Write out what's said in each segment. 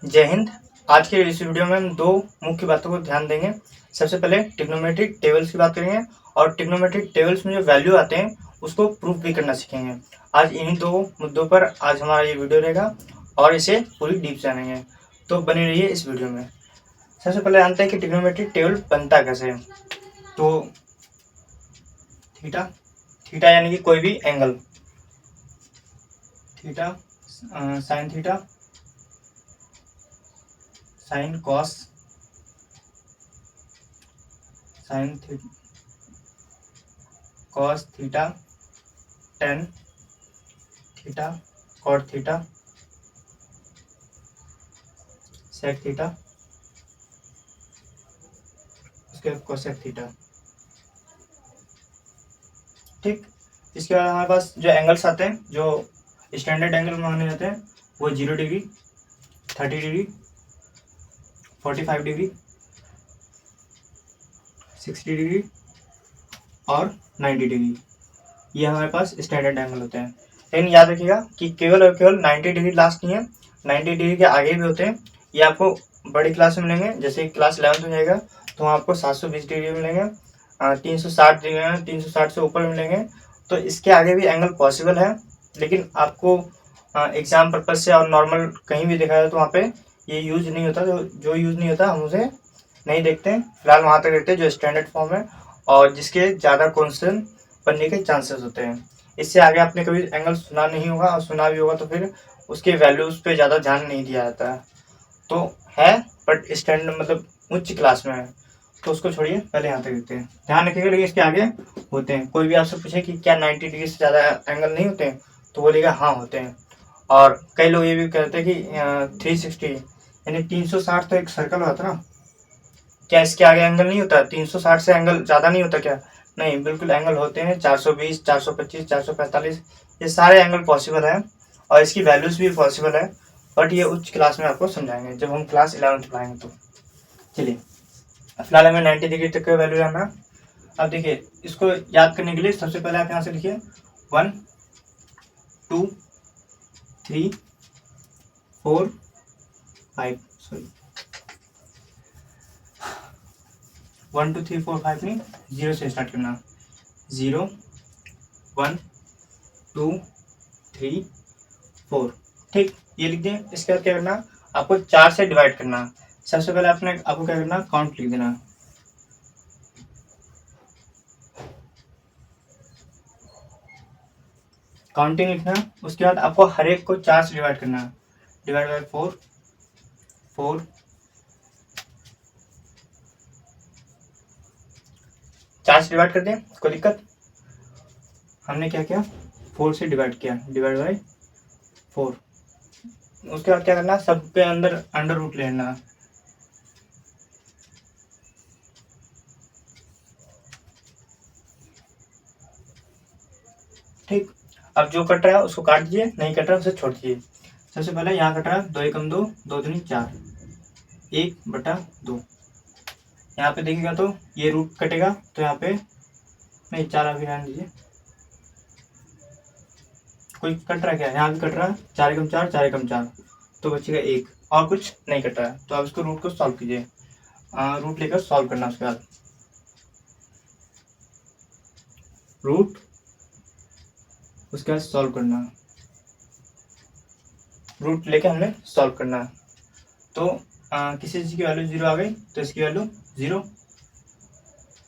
जय हिंद। आज के इस वीडियो में हम दो मुख्य बातों को ध्यान देंगे। सबसे पहले ट्रिग्नोमेट्रिक टेबल्स की बात करेंगे और ट्रिग्नोमेट्रिक टेबल्स में जो वैल्यू आते हैं उसको प्रूफ भी करना सीखेंगे। आज इन्हीं दो मुद्दों पर आज हमारा ये वीडियो रहेगा और इसे पूरी डीप जानेंगे, तो बने रहिए इस वीडियो में। सबसे पहले जानते हैं कि ट्रिग्नोमेट्रिक टेबल बनता कैसे है। तो थीटा थीटा यानी कि कोई भी angle, theta sine theta, sine cos, sine cos theta, tan theta, cot theta, sec theta, उसके बाद कोसेक थीटा। ठीक, इसके बाद हमारे पास जो एंगल्स आते हैं, जो स्टैंडर्ड एंगल माने जाते हैं, वो 0 डिग्री, 30 डिग्री, 45 डिग्री, 60 डिग्री और 90 डिग्री। ये हमारे पास स्टैंडर्ड एंगल होते हैं। लेकिन याद रखिएगा कि केवल और केवल 90 डिग्री लास्ट नहीं है, 90 डिग्री के आगे भी होते हैं। ये आपको बड़ी क्लास में मिलेंगे, जैसे क्लास 11th हो जाएगा तो आपको 720 डिग्री मिलेंगे, 360 डिग्री में 360 से ऊपर मिलेंगे। तो इसके आगे भी एंगल पॉसिबल है, लेकिन आपको एग्जाम पर्पज से और नॉर्मल कहीं भी देखा जाए तो वहाँ पे ये यूज नहीं होता। जो यूज नहीं होता हम उसे नहीं देखते हैं। फिलहाल वहाँ तक देखते हैं जो स्टैंडर्ड फॉर्म है और जिसके ज़्यादा क्वेश्चन बनने के चांसेस होते हैं। इससे आगे आपने कभी एंगल सुना नहीं होगा, और सुना भी होगा तो फिर उसके वैल्यूज पे ज़्यादा ध्यान नहीं दिया जाता है। तो है बट स्टैंडर्ड मतलब उच्च क्लास में है, तो उसको छोड़िए, पहले यहाँ तक देखते हैं। ध्यान रखिएगा, लेकिन इसके आगे होते हैं। कोई भी आपसे पूछे कि क्या 90 डिग्री से ज़्यादा एंगल नहीं होते हैं, तो बोलेगा हाँ होते हैं। और कई लोग ये भी कहते हैं कि 360 यानी 360 तो एक सर्कल होता है ना, क्या इसके आगे एंगल नहीं होता? 360 से एंगल ज़्यादा नहीं होता क्या? नहीं, बिल्कुल एंगल होते हैं। 420, 425, 445, ये सारे एंगल पॉसिबल है और इसकी वैल्यूज भी पॉसिबल है। बट ये उच्च क्लास में आपको समझाएंगे जब हम क्लास 11th पढ़ाएंगे तो। चलिए, फिलहाल हमें 90 डिग्री तक का वैल्यू जानना। अब देखिए, इसको याद करने के लिए सबसे पहले आप यहाँ से लिखिए 1 2 3 4 5, सॉरी 1 2 3 4 5 नहीं, 0 से स्टार्ट करना। 0 1 2 3 4, ठीक, ये लिख दें। इसके बाद क्या करना, आपको 4 से डिवाइड करना। सबसे पहले आपको क्या करना, काउंट लिख देना। काउंटिंग लिखना। उसके बाद आपको हर एक को 4 से डिवाइड करना। डिवाइड बाय 4, 4, 4 से डिवाइड कर दें, कोई दिक्कत? हमने क्या किया, 4 से डिवाइड किया, डिवाइड बाय 4। उसके बाद क्या करना, सबके अंदर अंडर रूट लेना। ठीक, अब जो कट रहा है उसको काट दीजिए, नहीं कट रहा है उसे छोड़ दीजिए। सबसे पहले यहाँ कट रहा है 2 एकम 2, 2 दूनी 4, 1/2। यहाँ पे देखिएगा तो ये रूट कटेगा, तो यहाँ पे नहीं, 4 अभी रहने दीजिए। कोई कट रहा है क्या? यहाँ भी कट रहा है, 4 एकम 4, 4 एकम 4, तो बचेगा 1, और कुछ नहीं कट रहा है। तो अब इसको रूट को सॉल्व कीजिए, रूट लेकर सॉल्व करना। उसके बाद रूट, उसके बाद सॉल्व करना। रूट लेके हमने सॉल्व करना। तो किसी चीज़ की वैल्यू 0 आ गई तो इसकी वैल्यू 0,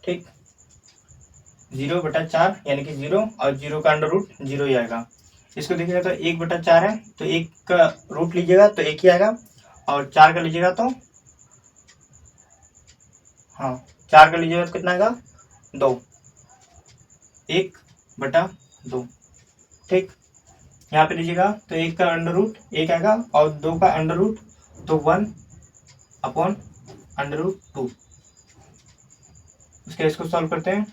ठीक, 0/4 यानी कि 0, और 0 का अंडर रूट 0 ही आएगा। इसको देखिएगा तो 1/4 है, तो 1 का रूट लीजिएगा तो 1 ही आएगा, और 4 का लीजिएगा तो, हाँ 4 का लीजिएगा तो कितना आएगा, 2, 1/2, ठीक। यहाँ पे लीजिएगा तो 1 का अंडर रूट 1 आएगा, और 2 का अंडर रूट तो 1/√2। उसके इसको सॉल्व करते हैं।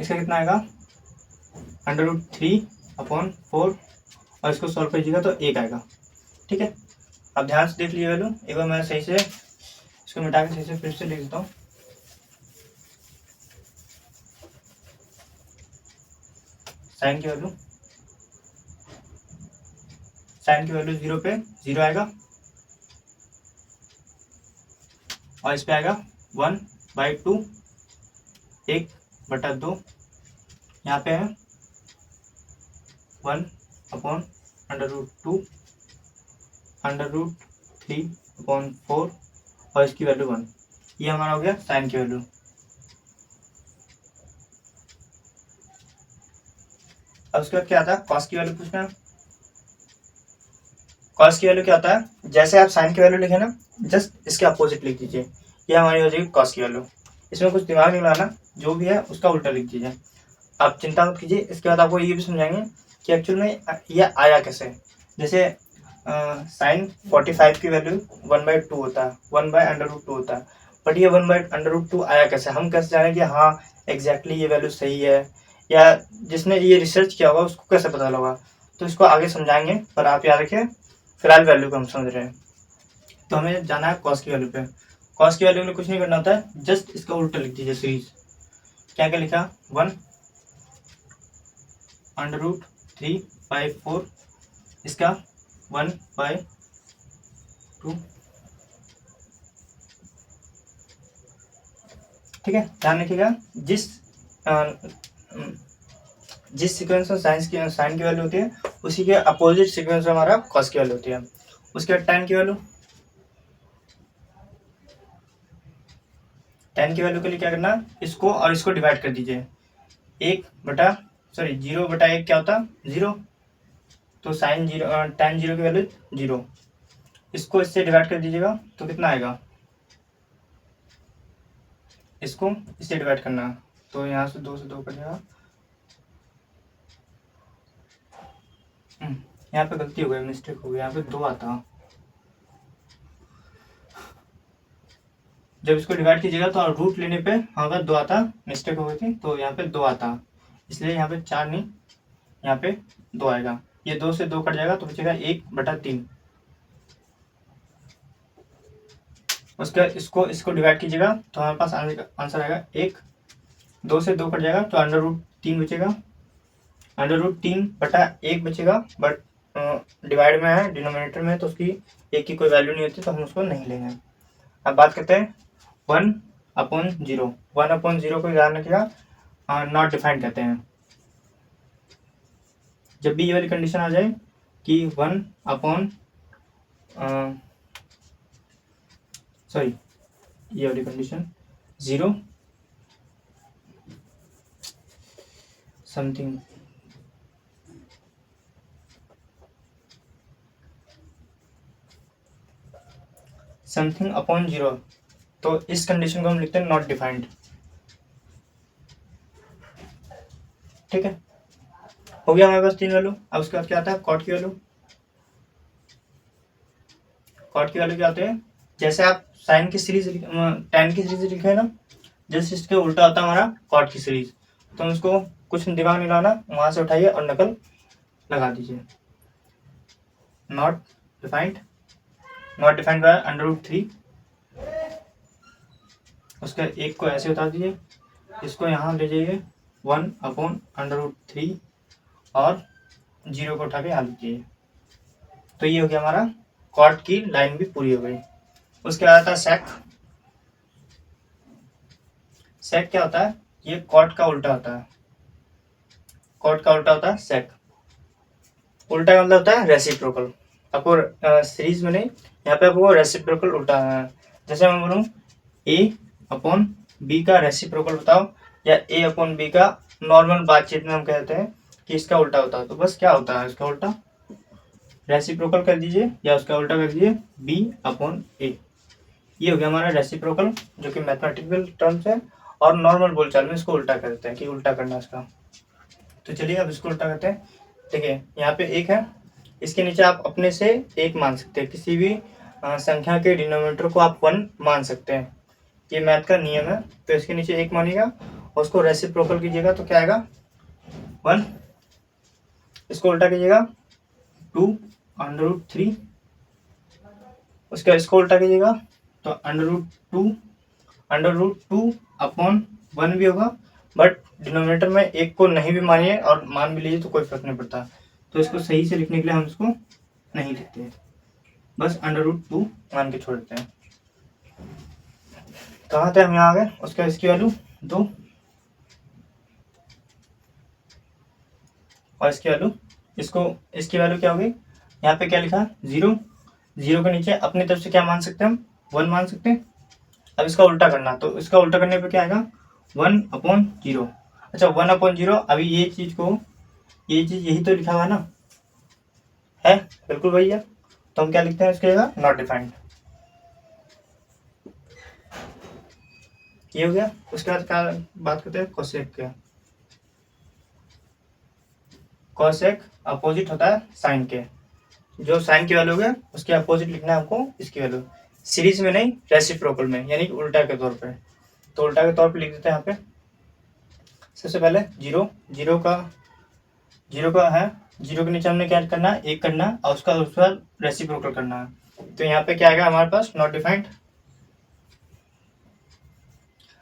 इसका कितना आएगा, √3/4, और इसको सॉल्व कीजिएगा तो 1 आएगा, ठीक है। अब ध्यान से देख लीजिए वैल्यू एक बार। मैं सही से इसको मिटा के सही से फिर से लिख देता हूँ। साइन की वैल्यू साइन की वैल्यू 0 पे 0 आएगा और इस पे आएगा 1/2, 1/2। यहाँ पे है 1/√2, √3/4 और इसकी वैल्यू 1। ये हमारा हो गया साइन की वैल्यू। अब उसके बाद क्या आता है, कॉस की वैल्यू पूछना है। कॉस की वैल्यू क्या होता है, जैसे आप साइन की वैल्यू लिखे ना, जस्ट इसके अपोजिट लिख दीजिए। ये हमारी हो जाएगी कॉस की वैल्यू। इसमें कुछ दिमाग नहीं लगाना, जो भी है उसका उल्टा लिख दीजिए। आप चिंता मत कीजिए। इसके बाद आपको ये भी समझाएंगे कि एक्चुअल में ये आया कैसे। जैसे साइन 45 की वैल्यू 1/2 होता है, 1/√2 होता है, बट ये 1/√2 आया कैसे, हम कैसे जाने कि हाँ एग्जैक्टली ये वैल्यू सही है, या जिसने ये रिसर्च किया होगा उसको कैसे पता लगा। तो इसको आगे समझाएंगे, पर आप याद रखिए फिलहाल वैल्यू को हम समझ रहे हैं। तो हमें जाना है कॉस की वैल्यू पे। कॉस की वैल्यू के लिए कुछ नहीं करना होता है, जस्ट इसका उल्टा लिख दीजिए सीरीज। क्या क्या लिखा, 1/3/4, इसका 1/2। ठीक है, ध्यान रखिएगा जिस सीक्वेंस में साइन की वैल्यू होती है उसी के अपोजिट सीक्वेंस में हमारा कॉस की वैल्यू होती है। उसके बाद tan की वैल्यू, tan की वैल्यू के लिए क्या करना, इसको और इसको डिवाइड कर दीजिए। 0/1 क्या होता है, 0। तो साइन 0, tan 0 की वैल्यू 0। इसको इससे डिवाइड कर दीजिएगा तो कितना आएगा, इसको इससे डिवाइड करना, तो यहाँ से 2 से 2 कट जाएगा। यहाँ पे गलती हो गई, मिस्टेक हो गई, यहाँ पे 2 आता। जब इसको डिवाइड कीजिएगा तो रूट लेने पे अगर 2 आता, मिस्टेक हो गई थी, तो यहाँ पे 2 आता, इसलिए यहाँ पे 4 नहीं, यहाँ पे 2 आएगा। ये 2 से 2 कट जाएगा तो बचेगा 1/3। उसके इसको इसको डिवाइड कीजिएगा तो हमारे पास आंसर आएगा 1। 2 से 2 कट जाएगा तो √3 बचेगा, √3/1 बचेगा, बट डिवाइड में है, डिनोमिनेटर में, तो उसकी 1 की कोई वैल्यू नहीं होती, तो हम उसको नहीं लेंगे। अब बात करते हैं 1/0। 1/0 को ध्यान रखिएगा, नॉट डिफाइंड कहते हैं। जब भी ये वाली कंडीशन आ जाए कि ये वाली कंडीशन 0 समथिंग अपॉन 0, तो इस कंडीशन को हम लिखते हैं नॉट डिफाइंड। ठीक है, हो गया हमारे पास 3 वैल्यू। अब उसके बाद क्या आता है, कॉट की वैल्यू। कॉट की वैल्यू क्या होते हैं, जैसे आप साइन की सीरीज tan की सीरीज लिखे है ना, जैसे इसके उल्टा होता है हमारा कॉट की सीरीज। तो हम इसको कुछ दिमाग नहीं लाना, वहां से उठाइए और नकल लगा दीजिए। Not defined by √3। उसके एक को ऐसे उतार दीजिए, इसको यहाँ ले जाइए 1/√3 और 0 को उठा के यहाँ लीजिए। तो ये हो गया हमारा कॉट की लाइन भी पूरी हो गई। उसके बाद आता है सेक। सेक क्या होता है, ये कॉट का उल्टा होता है। कॉट का उल्टा होता है सेक। उल्टा मतलब होता है रेसिप्रोकल। आपको सीरीज में नहीं, यहाँ पे आपको रेसिप्रोकल उल्टा है। जैसे मैं बोलूँ A/B का रेसिप्रोकल बताओ, या A/B का नॉर्मल बातचीत में हम कहते हैं कि इसका उल्टा होता है, तो बस क्या होता है इसका उल्टा, रेसिप्रोकल कर दीजिए या उसका उल्टा कर दीजिए B/A। ये हो गया हमारा रेसिप्रोकल, जो कि मैथमेटिकल टर्म्स है, और नॉर्मल बोलचाल में इसको उल्टा करते हैं कि उल्टा करना इसका। तो चलिए अब इसको उल्टा करते हैं। ठीक है, यहाँ पे 1 है, इसके नीचे आप अपने से 1 मान सकते हैं। किसी भी संख्या के डिनोमिनेटर को आप 1 मान सकते हैं, ये मैथ का नियम है। तो इसके नीचे 1 मानिएगा और उसको रेसिप्रोकल कीजिएगा तो क्या आएगा 1। इसको उल्टा कीजिएगा 2/√3। उसका इसको उल्टा कीजिएगा तो √2/1 भी होगा, बट डिनोमिनेटर में 1 को नहीं भी मानिए और मान भी लीजिए तो कोई फर्क नहीं पड़ता। तो इसको सही से लिखने के लिए हम इसको नहीं लिखते, बस √2 मान के छोड़ देते हैं। कहाँ थे हम, यहाँ आ गए। उसका इसकी वैल्यू 2 और इसकी वैल्यू, इसकी वैल्यू क्या होगी, यहाँ पे क्या लिखा 0, 0 के नीचे अपनी तरफ से क्या मान सकते हैं हम, 1 मान सकते हैं। अब इसका उल्टा करना, तो इसका उल्टा करने पे क्या आएगा 1/0। अच्छा 1/0, अभी ये चीज़ यही तो लिखा हुआ है ना, है बिल्कुल भैया। तो हम क्या लिखते हैं इसके जगह, नॉट डिफाइंड। ये हो गया। उसके बाद क्या बात करते हैं, कोसेक के। कोसेक अपोजिट होता है साइन के, जो साइन की वैल्यू है उसके अपोजिट लिखना है हमको इसकी वैल्यू, सीरीज में नहीं रेसिप्रोकल में, यानी कि उल्टा के तौर पे। तो उल्टा के तौर पे लिख देते हैं यहाँ पे। सबसे पहले 0 0 का है, 0 के नीचे हमने क्या करना है, 1 करना है और उसका रेसिप्रोकल करना है। तो यहाँ पे क्या आएगा हमारे पास, नॉट डिफाइंड।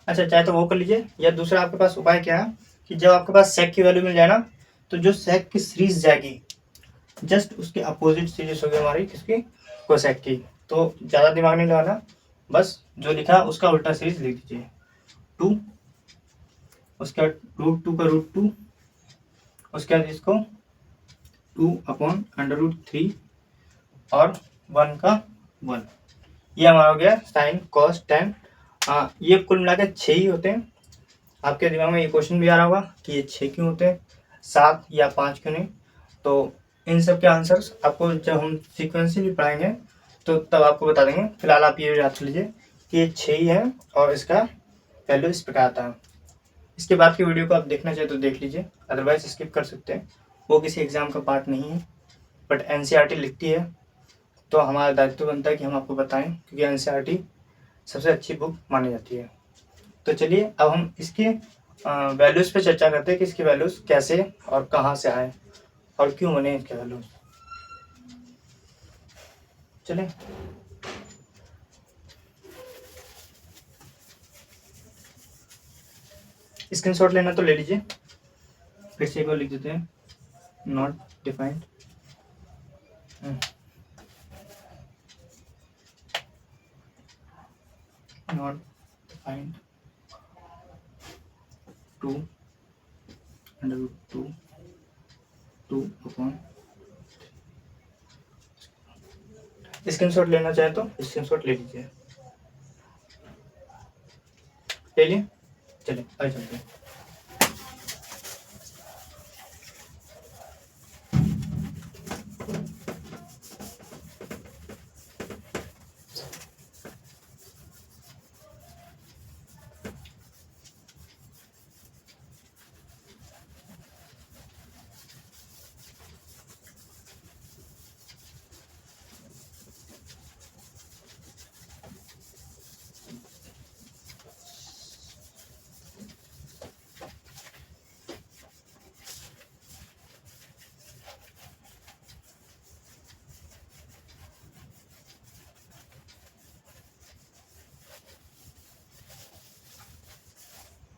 अच्छा चाहे तो वो कर लीजिए, या दूसरा आपके पास उपाय क्या है कि जब आपके पास सेक की वैल्यू मिल जाए ना, तो जो सेक की सीरीज जाएगी जस्ट उसके अपोजिट सीरीज होगी हमारी किसकी, कोसेक की। तो ज़्यादा दिमाग नहीं लगाना, बस जो लिखा उसका उल्टा सीरीज लिख दीजिए 2, उसके बाद √2 का √2, उसके बाद इसको 2/√3 और 1 का 1। ये हमारा हो गया साइन कॉस टेन। ये कुल मिला के 6 ही होते हैं। आपके दिमाग में ये क्वेश्चन भी आ रहा होगा कि ये 6 क्यों होते हैं, 7 या 5 क्यों नहीं। तो इन सब के आंसर्स आपको जब हम सीक्वेंसली पढ़ाएंगे तो तब आपको बता देंगे। फिलहाल आप ये याद कर लीजिए कि ये 6 ही है और इसका वैल्यू इस प्रकार आता है। इसके बाद की वीडियो को आप देखना चाहे तो देख लीजिए, अदरवाइज स्किप कर सकते हैं। वो किसी एग्जाम का पार्ट नहीं है, बट NCERT लिखती है तो हमारा दायित्व बनता है कि हम आपको बताएं, क्योंकि NCERT सबसे अच्छी बुक मानी जाती है। तो चलिए अब हम इसके वैल्यूज़ पे चर्चा करते हैं कि इसकी वैल्यूज़ कैसे और कहाँ से आए और क्यों बने इसके वैल्यूज़। चलिए स्क्रीनशॉट लेना तो ले लीजिए, फिर से एक बार लिख देते हैं, not defined. Not defined 2/2 2/। Screenshot लेना चाहे तो स्क्रीनशॉट ले लीजिए, ले लिए। चलिए आगे चलते हैं।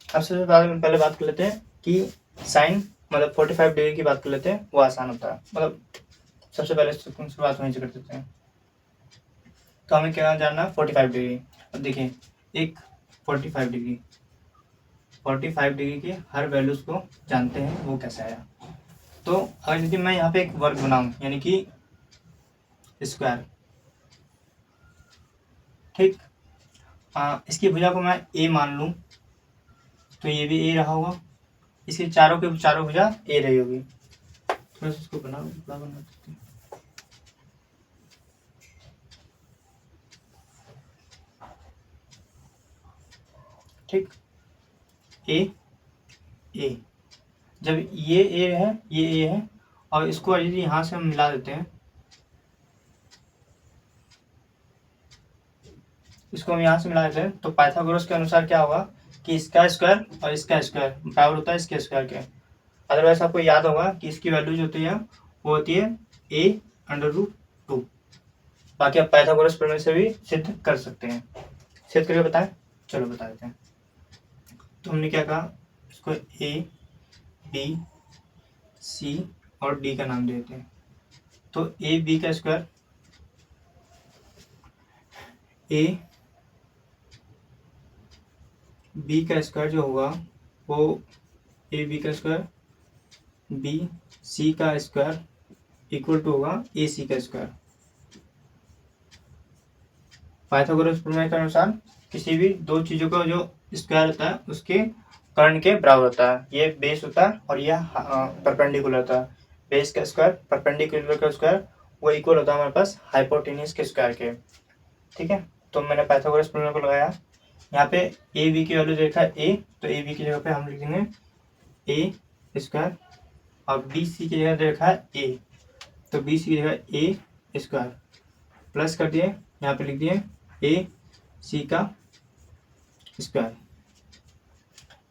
अब सबसे पहले बात कर लेते हैं कि साइन मतलब 45 डिग्री की बात कर लेते हैं, वो आसान होता है। मतलब सबसे पहले शुरुआत वहीं से कर देते हैं। तो हमें क्या जानना है, 45 डिग्री। अब देखिए एक 45 डिग्री के हर वैल्यूज को जानते हैं, वो कैसे आया। तो अगर यदि मैं यहाँ पे एक वर्ग बनाऊं, यानी कि स्क्वायर, ठीक, इसकी भुजा को मैं ए मान लूं, तो ये भी ए रहा होगा। इसकी चारों की चारों भुजा ए रही होगी। थोड़ा सा इसको बना देते हैं। ठीक, ए जब ये ए है, ये ए है, और इसको यदि यहाँ से हम मिला देते हैं, इसको हम यहाँ से मिला देते हैं, तो पाइथागोरस के अनुसार क्या होगा कि इसका स्क्वायर और इसका स्क्वायर बराबर होता है इसके स्क्वायर के। अदरवाइज आपको याद होगा कि इसकी वैल्यू जो होती है वो होती है a√2। बाकी आप पाइथागोरस प्रमेय से भी सिद्ध कर सकते हैं। सिद्ध करके बताएं, चलो बता देते हैं। तो हमने क्या कहा, इसको A B C और D का नाम दे देते हैं। तो ए बी का स्क्वायर, ए बी का स्क्वायर जो होगा वो ए बी का स्क्वायर बी सी का स्क्वायर इक्वल टू होगा ए सी का स्क्वायर। पाइथागोरस प्रमेय के अनुसार किसी भी दो चीजों का जो स्क्वायर होता है उसके कर्ण के बराबर होता है। ये बेस होता है और यह परपेंडिकुलर होता है। बेस का स्क्वायर परपेंडिकुलर का स्क्वायर वो इक्वल होता है हमारे पास हाइपोटेन्यूज के स्क्वायर के। ठीक है, तो मैंने पाइथागोरस प्रमेय को लगाया। यहाँ पे ए बी की वैल्यू देखा ए, तो ए बी की जगह पे हम लिख देंगे ए स्क्वायर, और बी सी की जगह देखा है ए, तो बी सी की जगह ए स्क्वायर प्लस कर दिए, यहाँ पे लिख दिए ए सी का स्क्वायर।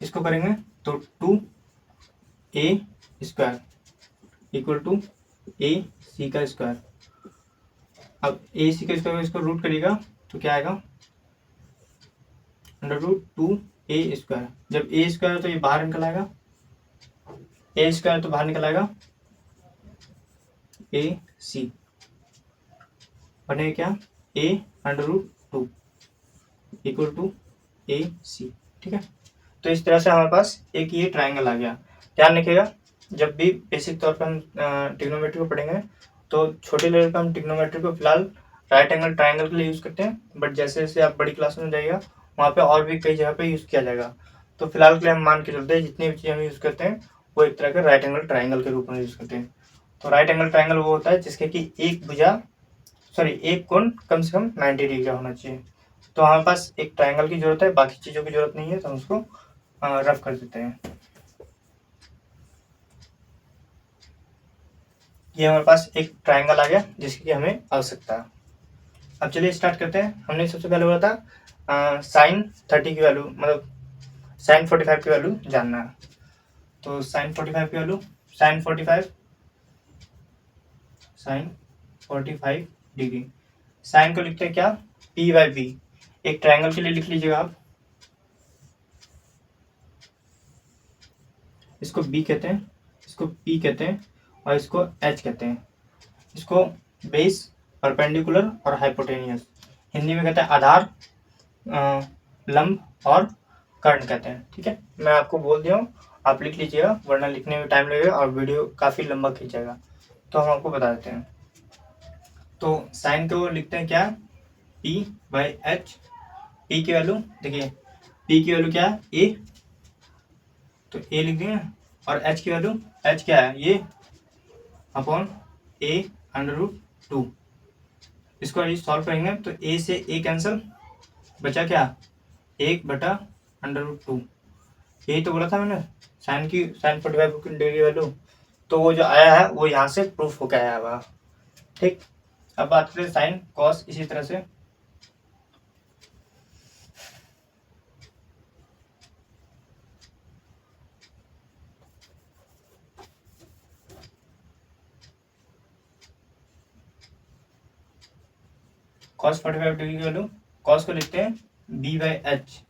इसको करेंगे तो 2a स्क्वायर इक्वल टू ए सी का स्क्वायर। अब ए सी का स्क्वायर इसको रूट करिएगा तो क्या आएगा, √2a स्क्वायर। जब ए स्क्वायर तो ये बाहर निकल आएगा, ए स्क्वायर तो बाहर निकल आएगा, ए सी बनेगा क्या, a√2 इक्वल टू ए सी। ठीक है, तो इस तरह से हमारे पास एक ये ट्राइंगल आ गया। ध्यान रखिएगा, जब भी बेसिक तौर पर हम ट्रिग्नोमेट्री को पढ़ेंगे तो छोटे लेवल पर हम ट्रिग्नोमेट्री को फिलहाल राइट एंगल ट्राइंगल के लिए यूज़ करते हैं, बट जैसे जैसे आप बड़ी क्लास में जाइएगा वहाँ पे और भी कई जगह पे यूज़ किया जाएगा। तो फिलहाल के लिए हम मान के चलते हैं जितनी भी चीज़ें हम यूज़ करते हैं वो एक तरह के राइट एंगल ट्राइंगल के रूप में यूज़ करते हैं। तो राइट एंगल ट्राइंगल वो होता है जिसके कि एक कोण कम से कम 90 डिग्री का होना चाहिए। तो हमारे पास एक ट्राइंगल की जरूरत है, बाकी चीज़ों की जरूरत नहीं है, तो हम उसको रफ कर देते हैं। ये हमारे पास एक ट्राइंगल आ गया जिसकी हमें आवश्यकता है। अब चलिए स्टार्ट करते हैं। हमने सबसे पहले बोला था sin 30 की वैल्यू, मतलब sin 45 की वैल्यू जानना है। तो sin 45 की वैल्यू, sin 45 डिग्री, साइन को लिखते हैं क्या, p/b। एक ट्राइंगल के लिए लिख लीजिएगा आप, इसको b कहते हैं, इसको p कहते हैं और इसको h कहते हैं। इसको बेस, परपेंडिकुलर और हाइपोटेनियस, हिंदी में कहते हैं आधार, लंब और कर्ण कहते हैं। ठीक है, मैं आपको बोल दिया हूँ, आप लिख लीजिएगा वरना लिखने में टाइम लगेगा और वीडियो काफ़ी लंबा खींच जाएगा। तो हम आपको बता देते हैं। तो साइन को लिखते हैं क्या, p/h। p की वैल्यू देखिए, p की वैल्यू क्या है, a, तो a लिख देंगे, और h की वैल्यू, h क्या है, ये अपॉन a√2। इसको सॉल्व करेंगे तो a से a कैंसिल, बचा क्या, 1/√2। यही तो बोला था मैंने साइन 45 डिग्री वैल्यू, तो वो जो आया है वो यहाँ से प्रूफ होकर आया हुआ। ठीक, अब बात करें साइन कॉस, इसी तरह से cos 45 डिग्री की वैल्यू, cos को लिखते हैं b/h।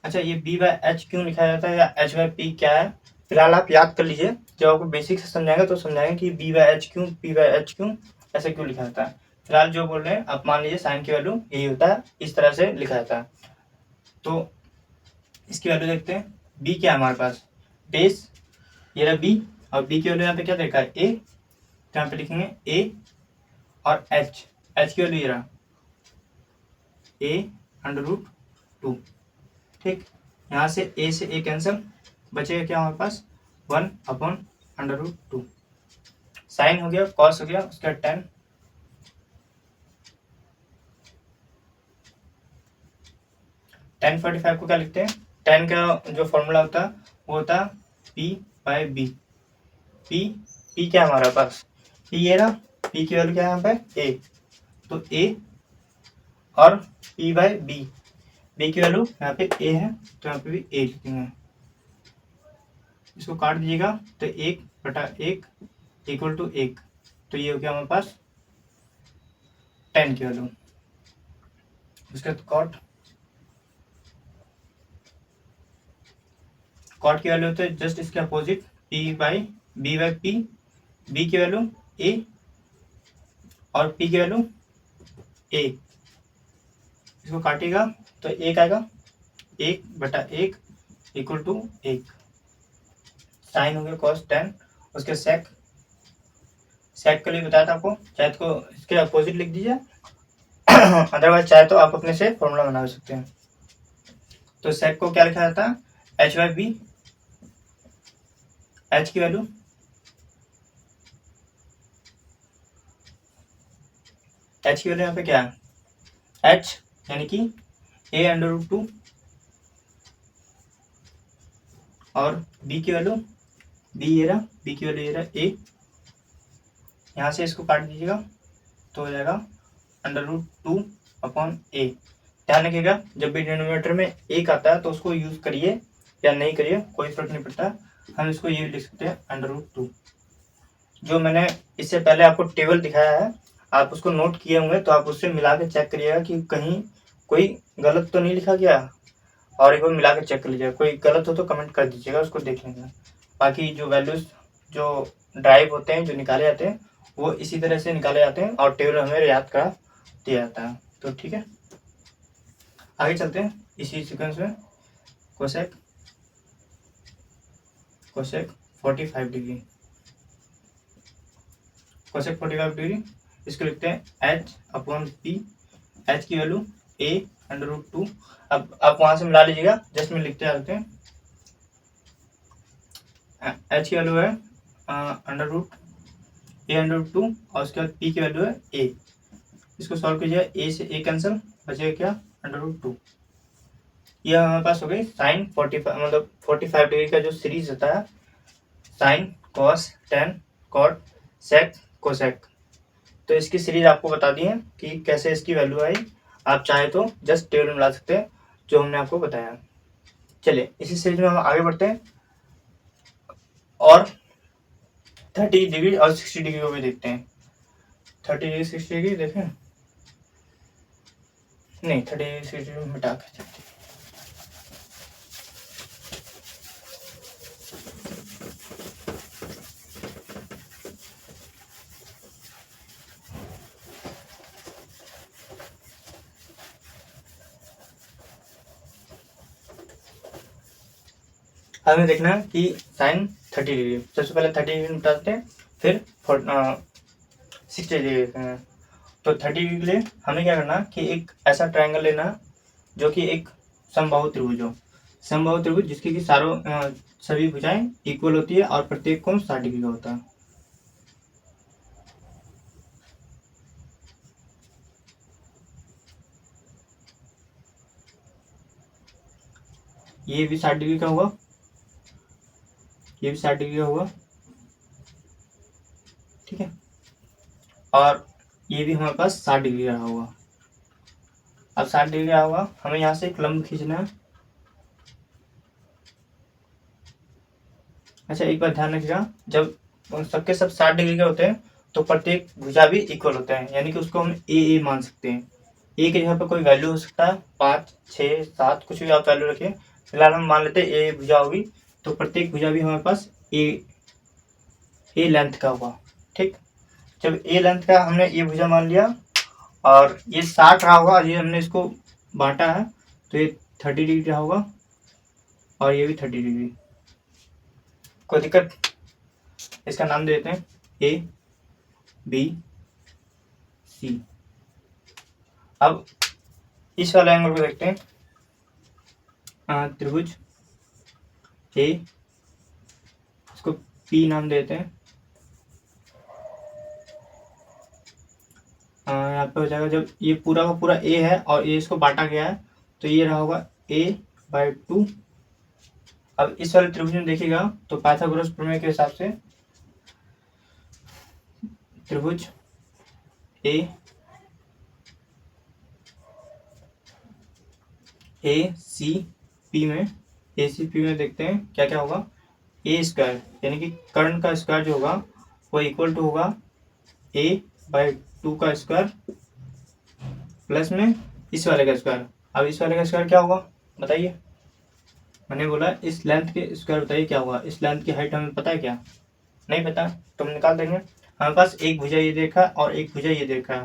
अच्छा, ये b/h क्यों लिखा जाता है या h/p क्या है, फिलहाल आप याद कर लीजिए, जब आपको बेसिक से समझाएंगे तो समझाएंगे कि b/h क्यों, p/h क्यों, ऐसे क्यों लिखा जाता है। फिलहाल जो बोल रहे हैं आप मान लीजिए साइन की वैल्यू यही होता है, इस तरह से लिखा जाता है। तो इसकी वैल्यू देखते हैं, b क्या है हमारे पास, बेस, ये रहा b, और b की वैल्यू यहाँ पे क्या देखा है, a, तो यहाँ पे लिखेंगे a, और h की वैल्यू ये रहा a√2। ठीक, यहाँ से a से a कैंसिल, बचेगा क्या हमारे पास, 1/√2। साइन हो गया, कॉस हो गया, उसका tan 45 को क्या लिखते हैं, tan का जो फॉर्मूला होता है वो होता है p/b। p क्या है हमारे पास, p ये रहा, p की वैल्यू क्या है यहाँ पे, a, तो a, और p/b, b की वैल्यू यहाँ पे a है तो यहाँ पे भी a लिखेंगे। इसको काट दीजिएगा तो 1/1 इक्वल टू 1, तो ये हो गया हमारे पास tan की वैल्यू। उसके बाद कॉट की वैल्यू होते है जस्ट इसके अपोजिट, p/b/p, b की वैल्यू a और पी की वैल्यू ए, इसको काटिएगा तो एक आएगा, 1/1 इक्वल टू 1, साइन हो गया cos tan, उसके सेक के लिए बताया था आपको, चाहे तो इसके अपोजिट लिख दीजिए अदरवाइज चाहे तो आप अपने से फॉर्मूला बना सकते हैं। तो सेक को क्या लिखा जाता है, h/b, h की वैल्यू यहाँ पे क्या है, h यानी कि a√2 और b की वैल्यू b की वैल्यू ये रहा a, यहाँ से इसको काट दीजिएगा तो हो जाएगा √2/a। ध्यान रखिएगा जब भी डिनोमिनेटर में 1 आता है तो उसको यूज करिए या नहीं करिए कोई फर्क नहीं पड़ता, हम इसको ये लिख सकते हैं √2। जो मैंने इससे पहले आपको टेबल दिखाया है, आप उसको नोट किए होंगे तो आप उससे मिला के चेक करिएगा कि कहीं कोई गलत तो नहीं लिखा गया, और एक बार मिला के चेक कर लीजिएगा, कोई गलत हो तो कमेंट कर दीजिएगा, उसको देख लेंगे। बाकी जो वैल्यूज जो ड्राइव होते हैं, जो निकाले जाते हैं, वो इसी तरह से निकाले जाते हैं और टेबल हमें याद करा दिया जाता है। तो ठीक है, आगे चलते हैं इसी सीक्वेंस में। कोसेक 45 डिग्री, कोसेक 45 डिग्री, इसको लिखते हैं h/p, h की वैल्यू a√2। अब आप वहां से मिला लीजिएगा, जस्ट में लिखते जाते हैं। h की वैल्यू है √a√2 और उसके बाद p की वैल्यू है a। इसको सॉल्व कीजिएगा, a से a कैंसिल, बचेगा क्या, √2। यह हमारे पास हो गई साइन 45, मतलब 45 डिग्री का जो सीरीज होता है, साइन, कॉस, टेन, कॉट, सेक, कोसेक। तो इसकी सीरीज आपको बता दी है कि कैसे इसकी वैल्यू आई। आप चाहे तो जस्ट टेबल में मिला सकते हैं जो हमने आपको बताया। चलिए इसी सीरीज में हम आगे बढ़ते हैं और 30 डिग्री और 60 डिग्री को भी देखते हैं। 30 डिग्री 60 डिग्री देखें, नहीं 30 डिग्री 60 डिग्री मिटा के हमें देखना है कि साइन 30 डिग्री, सबसे पहले 30 डिग्री निपटाते हैं, फिर 60 डिग्री देखते हैं। तो 30 डिग्री के लिए हमें क्या करना कि एक ऐसा ट्रायंगल लेना जो कि एक समबाहु त्रिभुज हो, समबाहु त्रिभुज जिसकी कि सभी भुजाएं इक्वल होती है और प्रत्येक कोण 60 डिग्री का होता है। ये भी 60 डिग्री का हुआ, ये भी 60 डिग्री का हुआ, ठीक है, और ये भी हमारे पास 60 डिग्री रहा हुआ। अब 60 डिग्री रहा हुआ, हमें यहाँ से एक लंब खींचना है। अच्छा एक बात ध्यान रखिएगा, जब सबके सब 60 डिग्री के होते हैं तो प्रत्येक भुजा भी इक्वल होता है, यानी कि उसको हम ए मान सकते हैं। ए के जगह पर कोई वैल्यू हो सकता है, 5, 6, 7, कुछ भी आप वैल्यू रखें। फिलहाल हम मान लेते हैं ए भुजा होगी, तो प्रत्येक भुजा भी हमारे पास ए लेंथ का होगा, ठीक। जब ए लेंथ का हमने ये भुजा मान लिया और ये 60 रहा होगा, ये हमने इसको बांटा है तो ये 30 डिग्री रहा होगा और ये भी 30 डिग्री। कोई दिक्कत, इसका नाम दे देते हैं ए बी सी। अब इस वाले एंगल को देखते हैं, त्रिभुज ए, इसको पी नाम देते हैं। यहाँ पे हो जाएगा, जब ये पूरा का पूरा ए है और ये इसको बांटा गया है तो ये रहा होगा a/2। अब इस वाले त्रिभुज में देखिएगा तो पाइथागोरस प्रमेय के हिसाब से त्रिभुज ए सी पी में देखते हैं क्या क्या होगा। ए स्क्वायर यानी कि कर्ण का स्क्वायर जो होगा वो इक्वल टू होगा a/2 का स्क्वायर प्लस में इस वाले का स्क्वायर। अब इस वाले का स्क्वायर क्या होगा बताइए, मैंने बोला इस लेंथ के स्क्वायर बताइए क्या होगा। इस लेंथ की हाइट हमें पता है क्या, नहीं पता तो हम निकाल देंगे। हमारे पास एक भुजा ये देखा और एक भुजा ये देखा,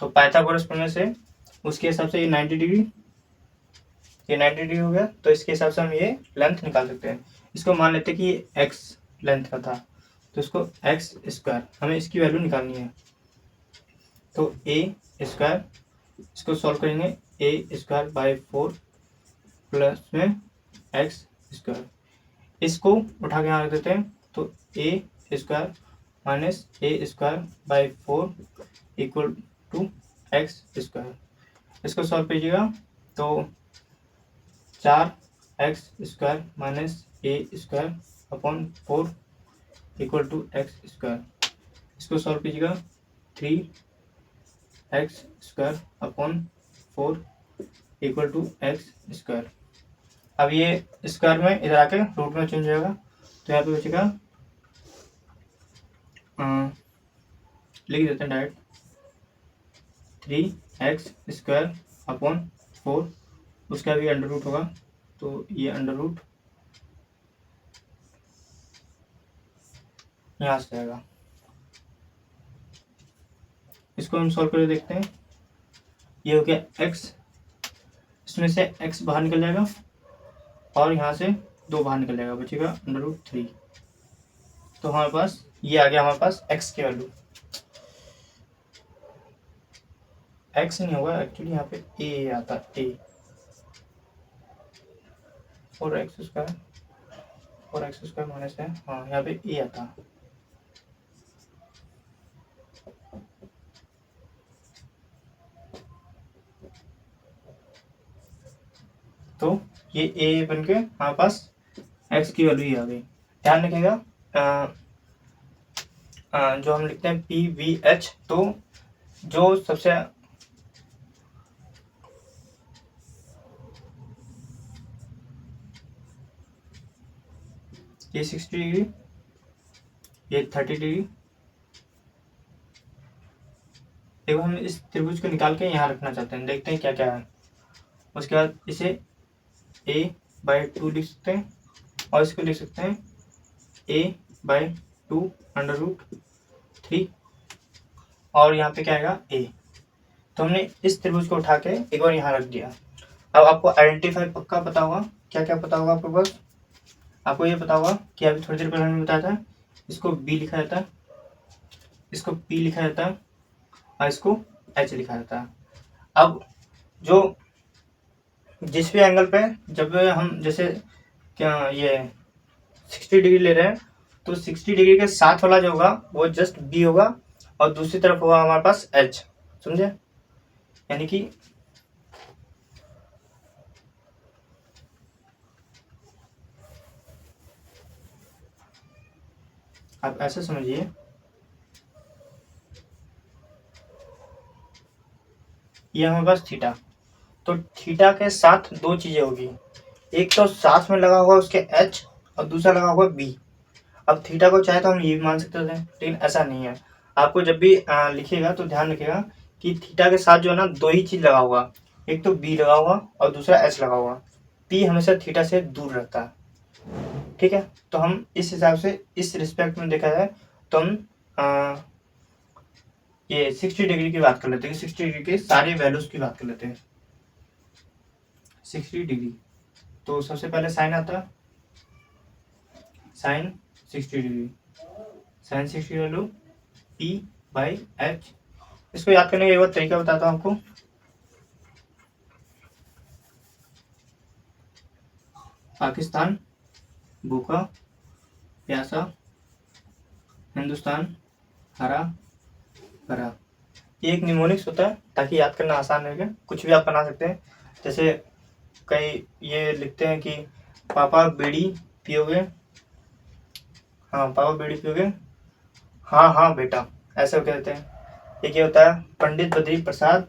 तो पाइथागोरस प्रमेय से उसके हिसाब से ये 90 डिग्री, ये 90 डिग्री हो गया, तो इसके हिसाब से हम ये लेंथ निकाल सकते हैं। इसको मान लेते हैं कि ये एक्स लेंथ का था, तो इसको एक्स स्क्वायर, हमें इसकी वैल्यू निकालनी है। तो ए स्क्वायर, इसको सॉल्व करेंगे, ए स्क्वायर बाई 4 प्लस में एक्स स्क्वायर, इसको उठा के यहाँ रख देते हैं, तो a square minus a square by 4 equal to x square. इसको सॉल्व कीजिएगा तो 4x square minus a square upon 4 equal to x square. इसको सॉल्व कीजिएगा 3x square upon 4 equal to x square. अब ये स्क्वायर में इधर आके रूट में चेंज होगा, तो यहाँ पे बचेगा, लिख देते हैं डायरेक्ट, 3x स्क्वायर अपॉन 4, उसका भी अंडर रूट होगा, तो ये अंडर रूट यहाँ से आएगा। इसको हम सॉल्व करके देखते हैं, ये हो गया x, इसमें से x बाहर निकल जाएगा और यहाँ से 2 बाहर निकल जाएगा, बचेगा अंडर रूट 3। तो हमारे पास ये आ गया, हमारे पास x की वैल्यू। x नहीं होगा एक्चुअली, यहाँ पे a आता है, a 4x स्क्वायर माइनस है, हाँ यहाँ पे a आता है। तो ये a बन के हमारे पास x की वैल्यू ही आ गई। ध्यान रखिएगा, जो हम लिखते हैं पी वी एच, तो जो सबसे ये 60 डिग्री, ये 30 डिग्री, देखो हम इस त्रिभुज को निकाल के यहाँ रखना चाहते हैं, देखते हैं क्या क्या है। उसके बाद इसे a बाई 2 लिख सकते हैं और इसको लिख सकते हैं a बाई 2 अंडर रूट 3, और यहाँ पे क्या आएगा a। तो हमने इस त्रिभुज को उठा के एक बार यहाँ रख दिया। अब आपको आइडेंटिफाई पक्का पता होगा, क्या क्या पता होगा आपको, बस आपको ये पता होगा कि अभी थोड़ी देर पहले हमने बताया था, इसको b लिखा जाता है, इसको p लिखा जाता है और इसको h लिखा जाता है। अब जो जिस भी एंगल पे जब हम जैसे क्या ये 60 डिग्री ले रहे हैं, तो 60 डिग्री के साथ वाला जो होगा वो जस्ट b होगा और दूसरी तरफ होगा हमारे पास h, समझे? यानी कि आप ऐसे समझिए, ये हमारे पास थीटा, तो थीटा के साथ 2 चीजें होगी, एक तो साथ में लगा हुआ उसके h और दूसरा लगा हुआ b। अब थीटा को चाहे तो हम ये भी मान सकते थे, लेकिन ऐसा नहीं है। आपको जब भी लिखिएगा तो ध्यान रखिएगा कि थीटा के साथ जो है ना 2 ही चीज लगा हुआ, एक तो b लगा हुआ और दूसरा h लगा हुआ। p हमेशा थीटा से दूर रहता है, ठीक है? तो हम इस हिसाब से इस रिस्पेक्ट में देखा जाए तो हम ये 60 डिग्री की बात कर लेते हैं, 60 डिग्री के सारे वैल्यूज की बात कर लेते हैं। 60 डिग्री, तो सबसे पहले साइन आता है, sine 60 degree, sine 60 value p by h। इसको याद करने का एक बार तरीका बताता हूँ आपको। पाकिस्तान भूखा प्यासा, हिंदुस्तान हरा भरा, ये एक निमोनिक्स होता है ताकि याद करना आसान रहेगा। कुछ भी आप बना सकते हैं, जैसे कई ये लिखते हैं कि पापा बीड़ी पियोगे, हाँ पापा बीड़ी पियोगे, हाँ हाँ बेटा, ऐसे कहते हैं। एक ये होता है पंडित बद्री प्रसाद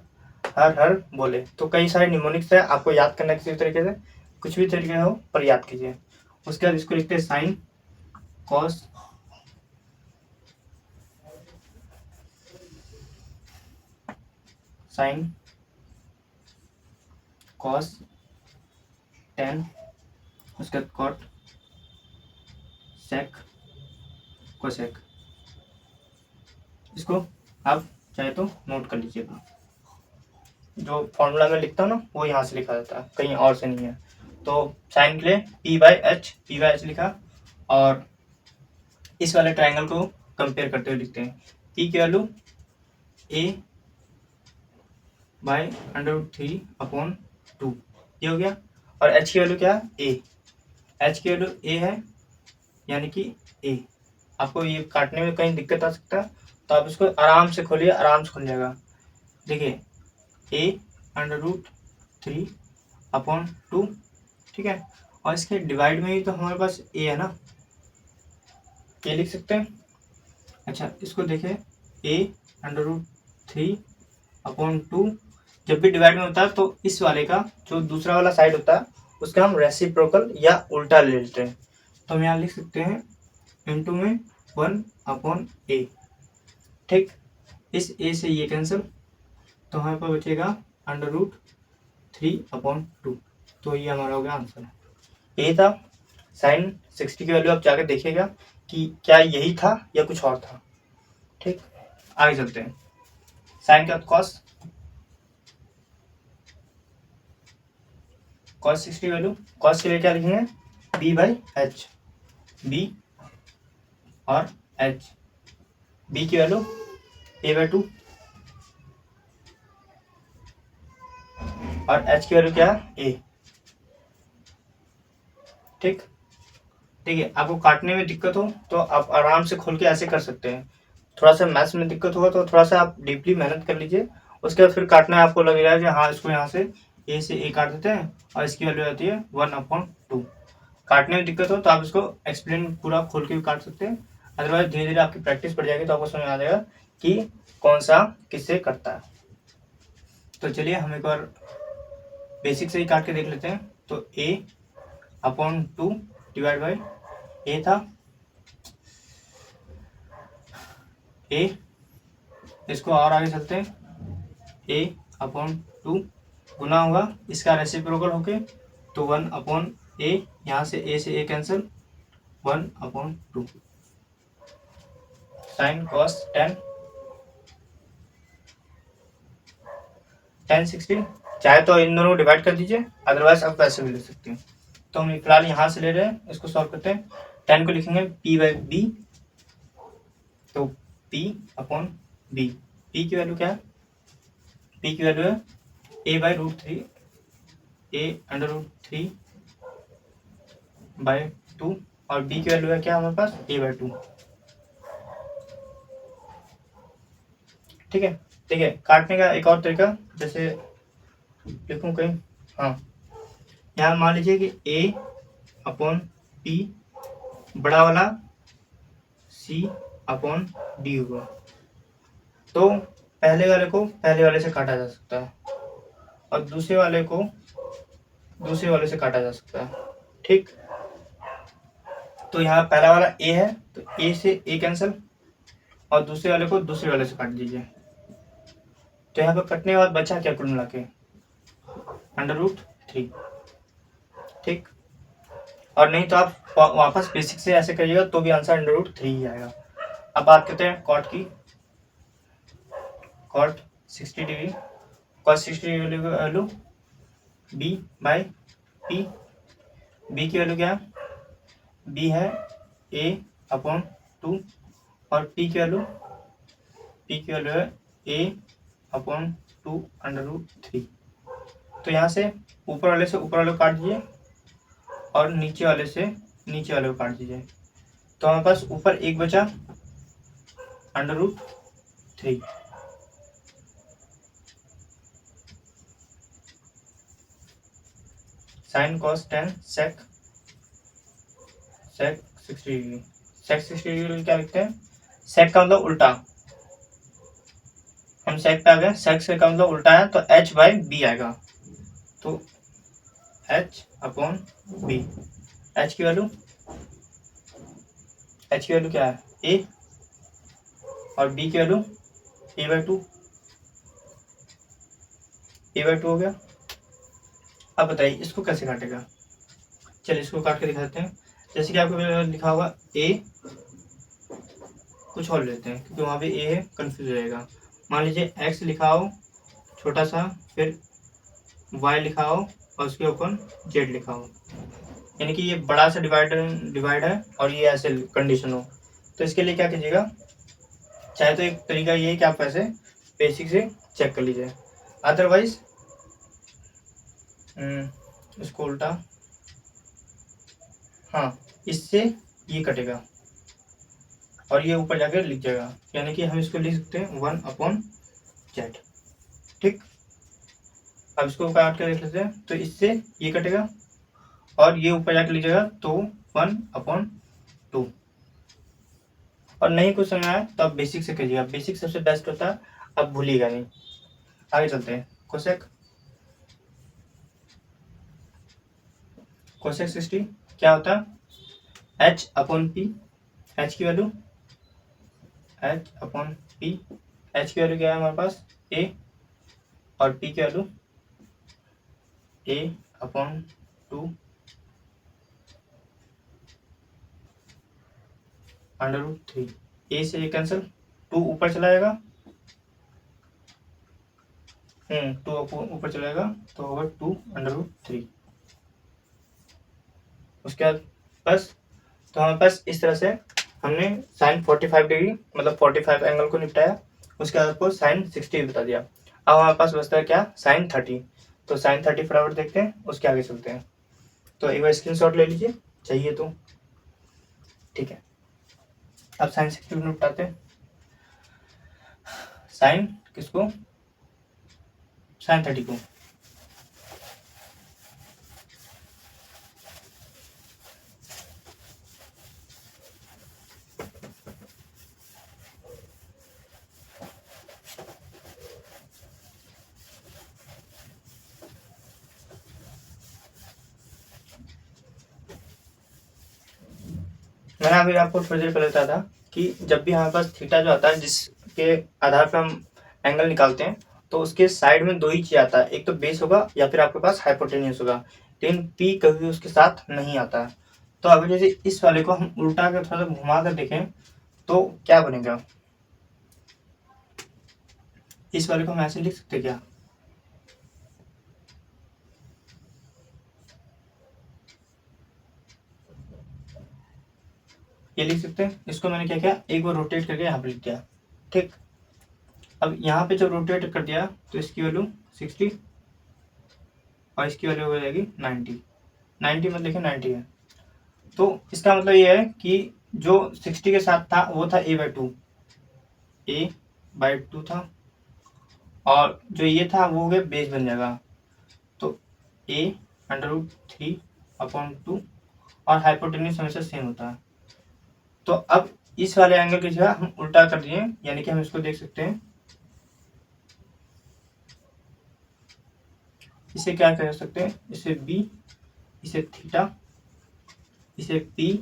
हर हर बोले। तो कई सारे निमोनिक्स है, आपको याद करना किसी तरीके से, कुछ भी तरीके हो पर याद कीजिए। उसके बाद इसको लिखते हैं sine cos, sine cos ten, उसके बाद कॉट सेक कोसेक। इसको आप चाहे तो नोट कर लीजिएगा। जो फॉर्मूला में लिखता हूँ ना वो यहाँ से लिखा जाता है, कहीं और से नहीं है। तो साइन के लिए P/H लिखा, और इस वाले ट्रायंगल को कंपेयर करते हुए लिखते हैं P की वैल्यू A/√3/2 ये हो गया, और H की वैल्यू क्या है A, H की वैल्यू A है यानी कि A। आपको ये काटने में कहीं दिक्कत आ सकता है तो आप इसको आराम से खोलिए, आराम से खुल जाएगा। देखिए A/√3/2 ठीक है, और इसके डिवाइड में ही तो हमारे पास A है ना, ये लिख सकते हैं। अच्छा इसको देखें A/√3/2 जब भी डिवाइड में होता है तो इस वाले का जो दूसरा वाला साइड होता है उसका हम रेसिप्रोकल या उल्टा ले लेते हैं। तो हम यहाँ लिख सकते हैं इनटू में 1/A। ठीक, इस A से ये कैंसिल, तो हमारे पास बचेगा √3/2। तो ये हमारा हो गया आंसर। ये था साइन 60 की वैल्यू। आप जाकर देखिएगा कि क्या यही था या कुछ और था। ठीक, आगे चलते हैं। साइन का कॉस 60 वैल्यू, कॉस के लिए क्या लिखेंगे B/H, B और H। B की वैल्यू A/2 और H की वैल्यू क्या है A। ठीक, ठीक है। आपको काटने में दिक्कत हो तो आप आराम से खोल के ऐसे कर सकते हैं। थोड़ा सा मैथ्स में दिक्कत होगा तो थोड़ा सा आप डीपली मेहनत कर लीजिए, उसके बाद फिर काटना आपको लगेगा कि हाँ इसको यहाँ से A से A काट देते हैं और इसकी वैल्यू आती है 1/2। काटने में दिक्कत हो तो आप इसको एक्सप्लेन पूरा खोल के भी काट सकते हैं, अदरवाइज धीरे धीरे आपकी प्रैक्टिस बढ़ जाएगी तो आपको समझ आ जाएगा कि कौन सा किससे करता है। तो चलिए हम एक बार बेसिक से ही काट के देख लेते हैं। तो A/2 डिवाइड बाई A था A, इसको और आगे चलते हैं A/2 गुना होगा इसका रेसिप्रोकल होके तो 1/A, यहाँ से A कैंसिल 1/2 साइन कॉस 10 16। चाहे तो इन दोनों को डिवाइड कर दीजिए, अदरवाइज आप वैसे भी ले सकते हैं। तो हम फिलहाल यहाँ से ले रहे हैं, इसको सॉल्व करते हैं। 10 को लिखेंगे P/B, तो P/B। P की वैल्यू क्या है, P की वैल्यू है A/√3 A/√3/2 और B की वैल्यू है क्या हमारे पास A/2। ठीक है, ठीक है। काटने का एक और तरीका, जैसे लिखूं कहीं, हाँ यहाँ मान लीजिए कि A/P बड़ा वाला C/D होगा, तो पहले वाले को पहले वाले से काटा जा सकता है और दूसरे वाले को दूसरे वाले से काटा जा सकता है। ठीक, तो यहाँ पहला वाला A है तो A से A कैंसिल और दूसरे वाले को दूसरे वाले से काट दीजिए। तो यहाँ पर कटने के बाद बचा क्या कुल मिला के √3। ठीक, और नहीं तो आप वापस बेसिक से ऐसे करिएगा तो भी आंसर √3 ही आएगा। अब बात करते हैं कॉट की। कॉट 60 डिग्री, कॉट 60 डिग्री की वैल्यू B/P। B की वैल्यू क्या है, B है A/2 और P की वैल्यू है A/2 √3। तो यहाँ से ऊपर वाले से ऊपर वाले को काट दीजिए और नीचे वाले से नीचे वाले को काट दीजिए। तो हमारे पास ऊपर एक बचा √3। साइन कॉस 10 सेक 60 डिग्री। सेक 60 डिग्री क्या लिखते हैं, सेक का मतलब उल्टा, हम सेक पे आ गए, सेक से का मतलब उल्टा है तो H/B आएगा, तो H/B। H की वैल्यू क्या है A और B की वैल्यू A/2 हो गया। अब बताइए इसको कैसे काटेगा, चलिए इसको काट के दिखाते हैं। जैसे कि आपको लिखा होगा A कुछ और लेते हैं क्योंकि वहाँ पे ए है, कन्फ्यूज हो जाएगा। मान लीजिए एक्स लिखा हो छोटा सा, फिर वाई लिखा हो और उसके ऊपर जेड लिखा हो, यानी कि ये बड़ा सा डिवाइड है और ये ऐसे कंडीशन हो। तो इसके लिए क्या कीजिएगा, चाहे तो एक तरीका ये है कि आप ऐसे बेसिक से चेक कर लीजिए, अदरवाइज इसको उल्टा, हाँ इससे ये कटेगा और ये ऊपर जाकर लिख जाएगा, यानी कि हम इसको लिख सकते हैं 1/z। ठीक, अब इसको काट कर देख लेते हैं, तो इससे ये कटेगा और ये ऊपर जाकर लिख जाएगा, तो 1/2। और नहीं कुछ समझ आया तो आप बेसिक से कीजिएगा, बेसिक सबसे बेस्ट होता है, आप भूलिएगा नहीं। आगे चलते हैं, कोसेक 60 क्या होता है, h/p। h की वैल्यू h/p, h की वैल्यू क्या है हमारे पास a, और p की वैल्यू a/2 √3। a से ये कैंसिल, 2 ऊपर चला जाएगा, 2 ऊपर चलाएगा तो होगा 2√3। उसके बाद बस, तो हमारे पास इस तरह से हमने साइन 45 डिग्री मतलब 45 एंगल को निपटाया। उसके बाद आपको साइन 60 बता दिया। अब हमारे पास बचता है क्या, साइन 30। तो साइन 30 फटाफट देखते हैं, उसके आगे चलते हैं। तो एक बार स्क्रीनशॉट ले लीजिए चाहिए तो, ठीक है। अब साइन 60 निपटाते हैं। साइन किसको, साइन 30 को। मैंने अभी आपको थोड़ी देर पहले बताया था कि जब भी हमारे पास थीटा जो आता है जिसके आधार पर हम एंगल निकालते हैं, तो उसके साइड में दो ही चीज आता है, एक तो बेस होगा या फिर आपके पास हाइपोटेन्यूस होगा, लेकिन पी कभी उसके साथ नहीं आता है। तो अगर जैसे इस वाले को हम उल्टा कर थोड़ा सा घुमा कर देखें तो क्या बनेगा, इस वाले को हम ऐसे लिख सकते क्या, ये लिख सकते हैं। इसको मैंने क्या किया, एक बार रोटेट करके यहाँ पे लिख दिया। ठीक, अब यहाँ पे जब रोटेट कर दिया तो इसकी वैल्यू 60 और इसकी वैल्यू हो जाएगी 90। 90 मतलब देखिए 90 है, तो इसका मतलब ये है कि जो 60 के साथ था वो था a/2 था, और जो ये था वो हो गया बेस बन जाएगा, तो a√3/2, और हाइपोटेन्यूस हमेशा सेम होता है। तो अब इस वाले एंगल की जगह हम उल्टा कर दिए, यानी कि हम इसको देख सकते हैं, इसे क्या कह सकते हैं, इसे b, इसे थीटा, इसे p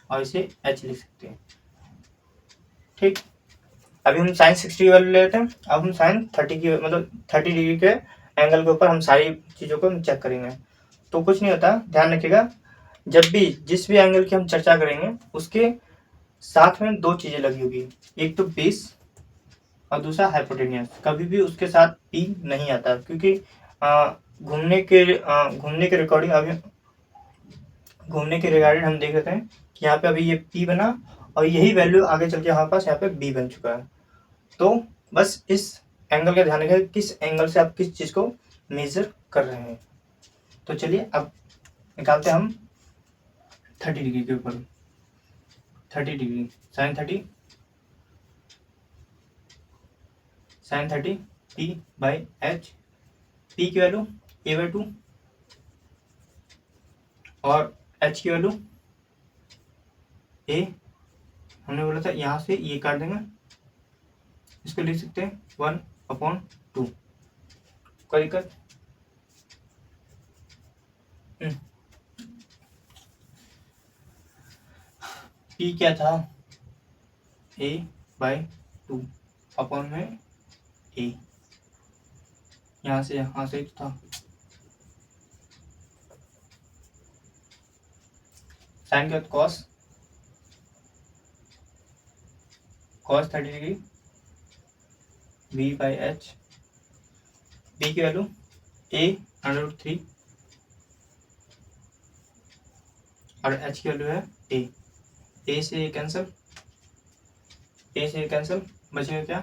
और इसे h लिख सकते हैं। ठीक, अभी हम साइन 60 की वैल्यू लेते हैं, अब हम साइन 30 की मतलब 30 डिग्री के एंगल के ऊपर हम सारी चीज़ों को चेक करेंगे। तो कुछ नहीं होता, ध्यान रखिएगा, जब भी जिस भी एंगल की हम चर्चा करेंगे उसके साथ में दो चीज़ें लगी होगी, एक तो बेस और दूसरा हाइपोटेनियस। कभी भी उसके साथ पी नहीं आता, क्योंकि घूमने के रिकॉर्डिंग अभी घूमने के रिगार्डिंग हम देख रहे हैं कि यहाँ पे अभी ये पी बना और यही वैल्यू आगे चल के हमारे पास यहाँ पे बी बन चुका है। तो बस इस एंगल का ध्यान रखिए, किस एंगल से आप किस चीज़ को मेजर कर रहे हैं। तो चलिए अब निकालते हैं हम 30 डिग्री के ऊपर। 30 degree sine 30, sine 30 p/h, p की वैल्यू a/2 और h की वैल्यू a, हमने बोला था यहाँ से ये काट देंगे, इसको लिख सकते हैं 1/2। कोई दिक्कत, p क्या था, a/2 अपॉन में a, यहाँ से था साइन का cos, cos 30 degree b by h, b की वैल्यू a√3 और h की वैल्यू है a से कैंसिल, बचेगा क्या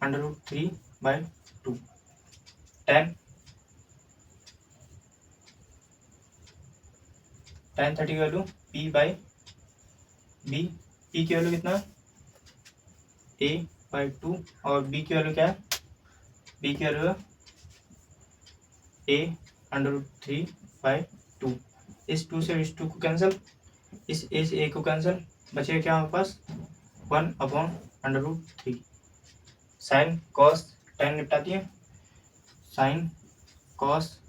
√3/2 tan 30 की वैल्यू p/b, p की वैल्यू कितना a/2 और b की वैल्यू क्या है, b की वैल्यू है a√3/2। इस 2 से इस 2 को कैंसिल, इस a से a को कैंसिल, बचेगा क्या हमारे पास 1/√3। साइन कॉस टेन निपटाती है, साइन कॉस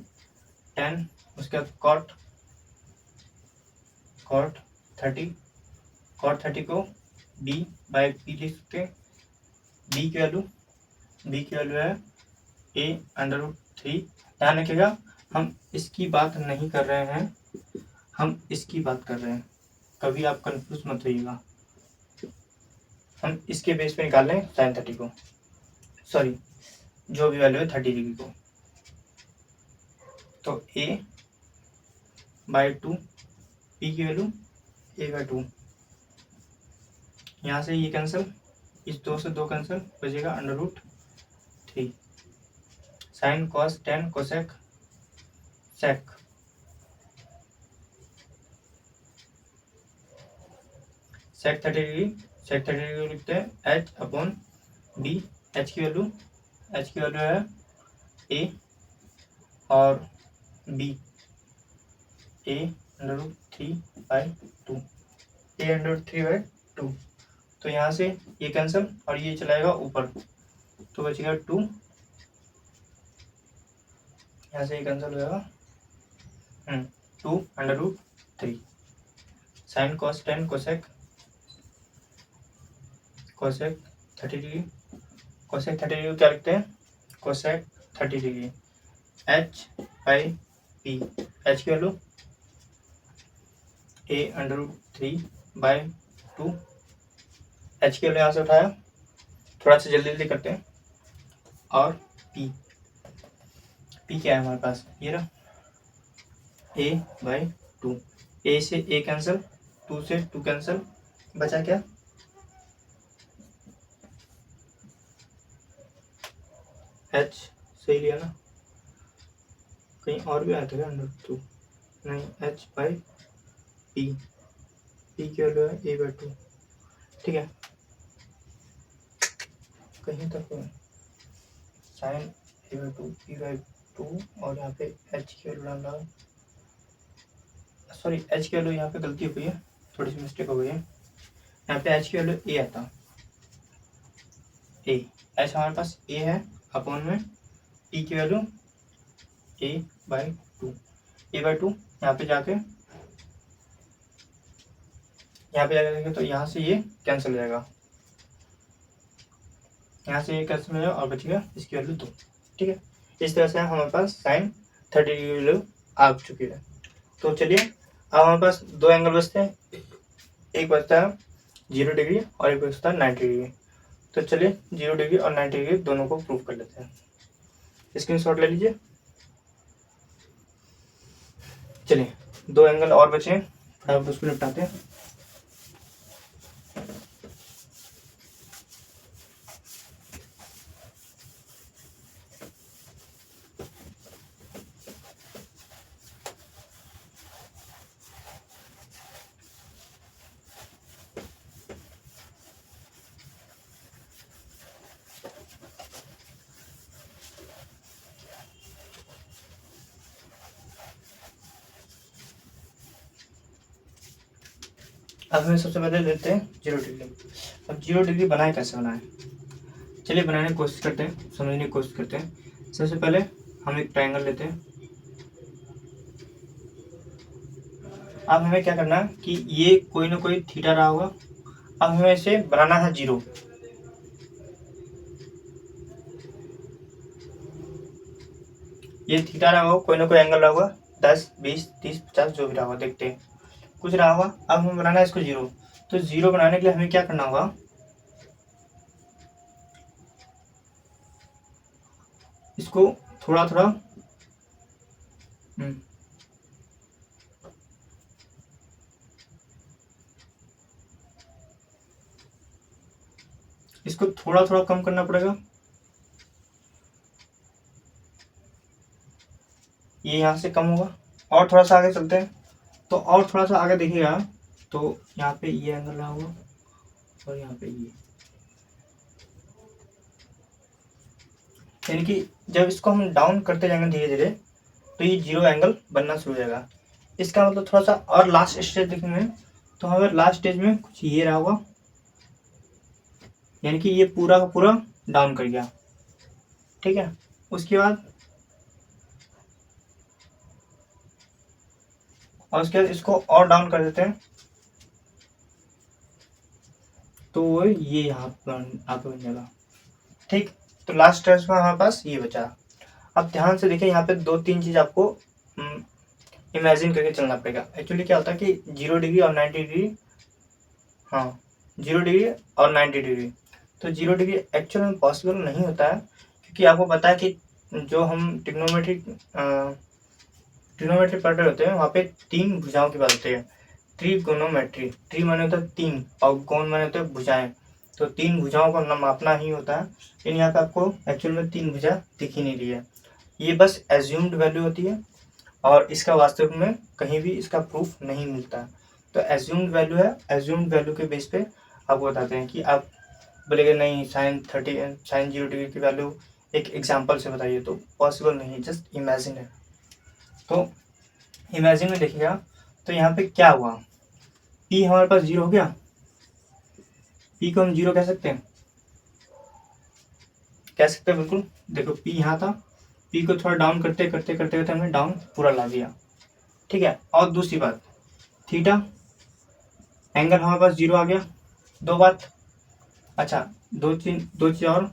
टेन, उसके बाद कॉट 30 को b/p लिख सकते हैं। b की वैल्यू है a√3। ध्यान रखिएगा हम इसकी बात नहीं कर रहे हैं, हम इसकी बात कर रहे हैं, कभी आप कंफ्यूज मत होइएगा। हम इसके बेस पे निकाल लें साइन 30 को, सॉरी जो भी वैल्यू है 30 डिग्री को, तो a/2, p की वैल्यू a/2, यहाँ से ये कैंसिल, इस 2 से 2 कैंसिल, बचेगा √3। Sine cos tan cosec sec, sec 30 degree लिखते हैं h/b, h की वैल्यू है a और b a√3/2, तो यहाँ से ये कैंसिल और ये चलाएगा ऊपर, तो बचेगा 2, यहाँ से ये कैंसिल हो जाएगा 2√3। Sign cos tan cosec 30 degree, cosec 30 degree क्या लिखते हैं, कोसेक 30 डिग्री h/p, h की वैल्यू a√3/2, h की वैल्यू यहाँ से उठाया, थोड़ा सा जल्दी करते हैं, और p क्या है हमारे पास, ये रहा a/2, a से a कैंसिल, 2 से 2 कैंसिल, बचा क्या h, सही लिया ना, कहीं और भी आया था क्या √2, नहीं h/p, p की वैल्यू है a/2, ठीक है, कहीं तक साइन a/2 p/2 और यहाँ पे h की वैल्यू डाल रहा है, सॉरी h की वैल्यू यहाँ पे गलती हो गई है, थोड़ी सी मिस्टेक हो गई है, यहाँ पे h की वैल्यू a आता, a, h हमारे पास a है, अपॉन में p की वैल्यू a/2, यहाँ पे जाके देखेंगे तो यहाँ से ये कैंसिल हो जाएगा, यहाँ से ये कैंसिल हो जाएगा और बचेगा इसकी वैल्यू 2, ठीक है। इस तरह से हमारे पास साइन 30 डिग्री वैल्यू आ चुकी है। तो चलिए अब हमारे पास 2 एंगल बचते हैं, एक बचता है 0 डिग्री और एक बचता है 90 डिग्री। तो चलिए 0 डिग्री और 90 डिग्री दोनों को प्रूव कर लेते हैं। स्क्रीनशॉट ले लीजिए। चलिए 2 एंगल और बचे हैं, अब उसको निपटाते हैं। अब हमें सबसे पहले लेते हैं 0 डिग्री। अब 0 डिग्री बनाए कैसे बनाएं, चलिए बनाने की कोशिश करते हैं, समझने की कोशिश करते हैं। सबसे पहले हम एक ट्रायंगल लेते हैं। अब हमें क्या करना है कि ये कोई ना कोई थीटा रहा होगा, अब हमें इसे बनाना है 0। ये थीटा रहा होगा, कोई ना कोई एंगल रहा होगा, 10, 20, 30, 50 जो भी रहा होगा, देखते हैं कुछ रहा होगा। अब हमें बनाना है इसको 0। तो 0 बनाने के लिए हमें क्या करना होगा, इसको थोड़ा थोड़ा इसको थोड़ा थोड़ा कम करना पड़ेगा। ये यहाँ से कम होगा। और थोड़ा सा आगे चलते हैं, तो और थोड़ा सा आगे देखिएगा तो यहाँ पे ये एंगल रहा होगा और यहाँ पे ये, यानी कि जब इसको हम डाउन करते जाएंगे धीरे धीरे तो ये 0 एंगल बनना शुरू हो जाएगा। इसका मतलब थोड़ा सा और लास्ट स्टेज देखेंगे तो हमें लास्ट स्टेज में कुछ ये रहा होगा, यानी कि ये पूरा का पूरा डाउन कर गया। ठीक है, उसके बाद इसको और डाउन कर देते हैं तो ये यहाँ पे बन जाएगा। ठीक, तो लास्ट स्टेज में हमारे पास ये बचा। अब ध्यान से देखिए, यहाँ पे 2-3 चीज आपको इमेजिन करके चलना पड़ेगा। एक्चुअली क्या होता है कि 0 डिग्री और 90 डिग्री, हाँ 0 डिग्री और 90 डिग्री, तो 0 डिग्री एक्चुअल में पॉसिबल नहीं होता है, क्योंकि आपको पता है कि जो हम ट्रिग्नोमेट्री पढ़ रहे होते हैं वहाँ पे 3 भुजाओं की बात होती है। ट्रिगोनोमेट्री, ट्री माने होता है 3 और गोन माने होता है भुजाएं, तो 3 भुजाओं को मापना ही होता है। लेकिन यहाँ पे आपको एक्चुअल में 3 भुजा दिख ही नहीं रही है, ये बस एज्यूम्ड वैल्यू होती है और इसका वास्तव में कहीं भी इसका प्रूफ नहीं मिलता। तो एज्यूम्ड वैल्यू है, एज्यूम्ड वैल्यू के बेस पे आपको बताते हैं कि आप बोलेंगे नहीं साइन 0 डिग्री की वैल्यू एक एग्जाम्पल से बताइए, तो पॉसिबल नहीं, जस्ट इमेजिन है। तो इमेजिन में देखिएगा तो यहाँ पे क्या हुआ, पी हमारे पास 0 हो गया, पी को हम 0 कह सकते हैं, बिल्कुल। देखो पी यहाँ था, पी को थोड़ा डाउन करते करते करते करते हमने डाउन पूरा ला दिया। ठीक है, और दूसरी बात, थीटा एंगल हमारे पास 0 आ गया। 2 बात, अच्छा 2 चीज और,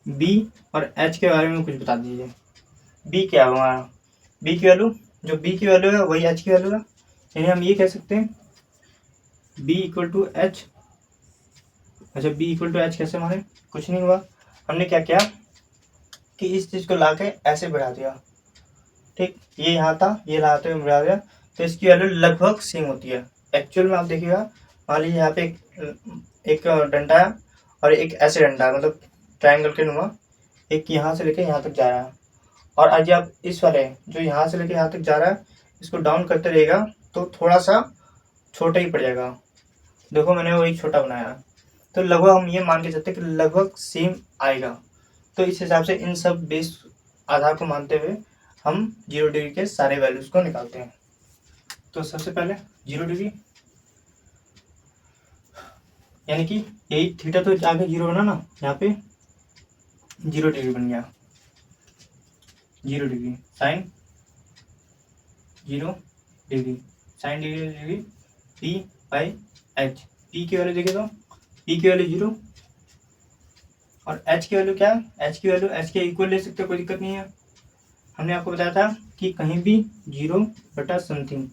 बी और एच के बारे में कुछ बता दीजिए। बी क्या है हमारा, बी की वैल्यू, जो बी की वैल्यू है वही एच की वैल्यू है, यानी हम ये कह सकते हैं बी इक्वल टू एच। अच्छा बी इक्वल टू एच कैसे माने, कुछ नहीं हुआ, हमने क्या किया कि इस चीज को लाके ऐसे बढ़ा दिया। ठीक, ये यहाँ था, ये लाते हुए बढ़ा दिया, तो इसकी वैल्यू लगभग सेम होती है। एक्चुअल में आप देखिएगा, मान लीजिए यहाँ पे एक डंडा है और एक ऐसे डंडा है, मतलब ट्रायंगल के नुमा, एक यहाँ से लेके यहाँ तक जा रहा है, और आज आप इस वाले जो यहाँ से लेके यहाँ तक जा रहा है इसको डाउन करते रहेगा तो थोड़ा सा छोटा ही पड़ जाएगा। देखो मैंने वही छोटा बनाया, तो लगभग हम ये मान के चलते कि लगभग सेम आएगा। तो इस हिसाब से इन सब बेस आधार को मानते हुए हम 0 डिग्री के सारे वैल्यूज को निकालते हैं। तो सबसे पहले 0 डिग्री, यानी कि यही थीटा तो आगे 0 बना ना, यहाँ पे 0 डिग्री बन गया। 0 degree sine 0 degree, sine degree P by H. P की वैल्यू देखे तो पी की वैल्यू 0 और एच की वैल्यू क्या है, एच की वैल्यू एच के इक्वल ले सकते हो, कोई दिक्कत नहीं है। हमने आपको बताया था कि कहीं भी 0 बटा समथिंग,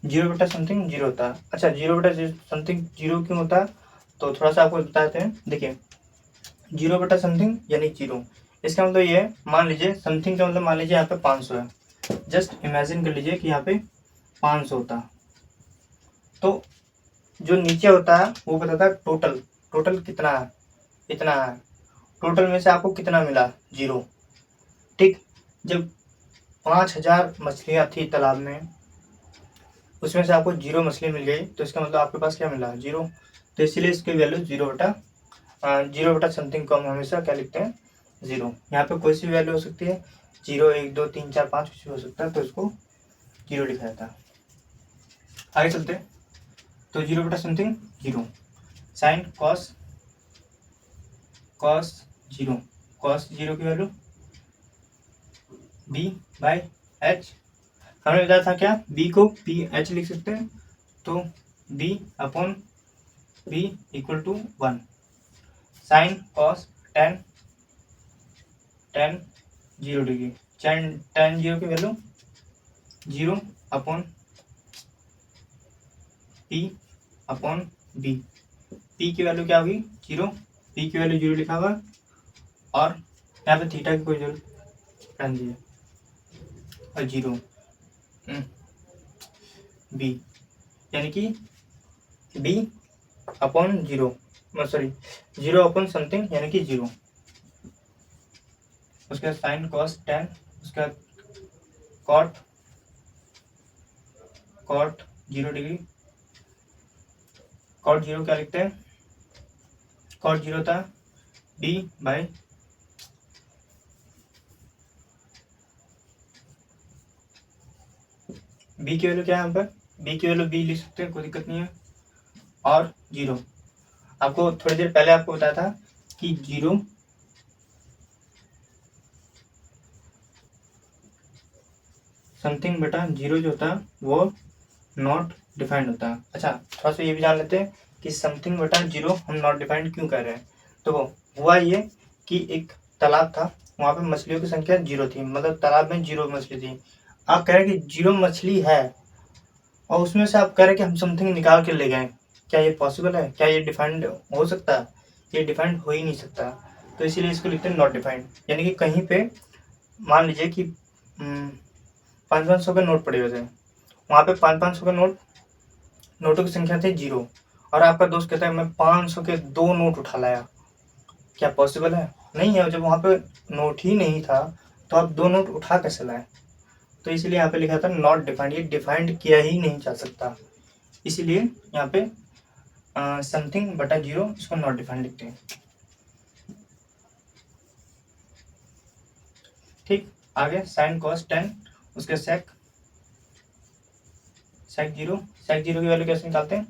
0 बटा समथिंग 0 होता है। अच्छा 0 बटा समथिंग 0 क्यों होता है, तो थोड़ा सा आपको बताते हैं। देखिए 0 बटा समथिंग यानी 0, इसका मतलब ये है, मान लीजिए समथिंग का मतलब मान लीजिए यहाँ पे 500 है, जस्ट इमेजिन कर लीजिए कि यहाँ पे 500 होता, तो जो नीचे होता है वो बताता है टोटल, टोटल कितना है, इतना है, टोटल में से आपको कितना मिला 0। ठीक, जब 5000 मछलियाँ थी तालाब में, उसमें से आपको 0 मछली मिल गई, तो इसका मतलब आपके पास क्या मिला 0, तो इसीलिए इसकी वैल्यू 0 बटा समथिंग को हम हमेशा क्या लिखते हैं 0। यहाँ पे कोई सी वैल्यू हो सकती है, 0 1 2 3 4 5 कुछ भी हो सकता है, तो इसको 0 लिखा जाता है। आगे चलते हैं, तो 0 बटा समथिंग 0, साइन कॉस 0, कॉस 0 की वैल्यू बी बाई एच। हमने बताया था क्या, बी को पी एच लिख सकते हैं, तो B upon B equal to 1, sine cos tan 0 degree, tan 0 की value 0 upon P upon B, P की वैल्यू क्या होगी 0, पी की वैल्यू 0 लिखा हुआ, और यहाँ पे थीटा की कोई जरूरत नहीं है, और 0 बी, यानी कि B upon 0, sorry 0 upon something यानी कि 0, उसके बाद साइन कॉस टेन, उसके बाद कॉट 0 डिग्री, कॉट 0 क्या लिखते हैं, कॉट 0 था बी बाय बी की वैल्यू क्या है यहाँ पर, बी की वैल्यू बी लिख सकते हैं, कोई दिक्कत नहीं है, और 0, आपको थोड़ी देर पहले आपको बताया था कि 0 समथिंग बटा 0 जो होता है वो नॉट डिफाइंड होता है। अच्छा, थोड़ा सा ये भी जान लेते हैं कि समथिंग बटा 0 हम नॉट डिफाइंड क्यों कर रहे हैं। तो हुआ ये कि एक तालाब था, वहाँ पे मछलियों की संख्या 0 थी, मतलब तालाब में 0 मछली थी। आप कह रहे हैं कि 0 मछली है और उसमें से आप कह रहे हैं कि हम समथिंग निकाल के ले गए, क्या ये पॉसिबल है, क्या ये डिफाइंड हो सकता है, ये डिफाइंड हो ही नहीं सकता। तो इसीलिए इसको लिखते हैं नॉट डिफाइंड, यानी कि कहीं पे मान लीजिए कि 500-500 के नोट पड़े हुए थे, वहाँ पे 500-500 के नोटों की संख्या थी 0, और आपका दोस्त कहता है मैं 500 के 2 नोट उठा लाया, क्या पॉसिबल है, नहीं है। जब वहाँ पे नोट ही नहीं था तो आप 2 नोट उठा कैसे लाए, तो इसलिए यहाँ पे लिखा था नॉट डिफाइंड, ये डिफाइंड किया ही नहीं जा सकता, इसीलिए यहाँ पे समथिंग बटा 0 इसको नॉट डिफाइंड लिखते हैं। ठीक, आगे साइन कॉस टेन, उसके सेक 0, सेक 0 की वैल्यू कैसे निकालते हैं,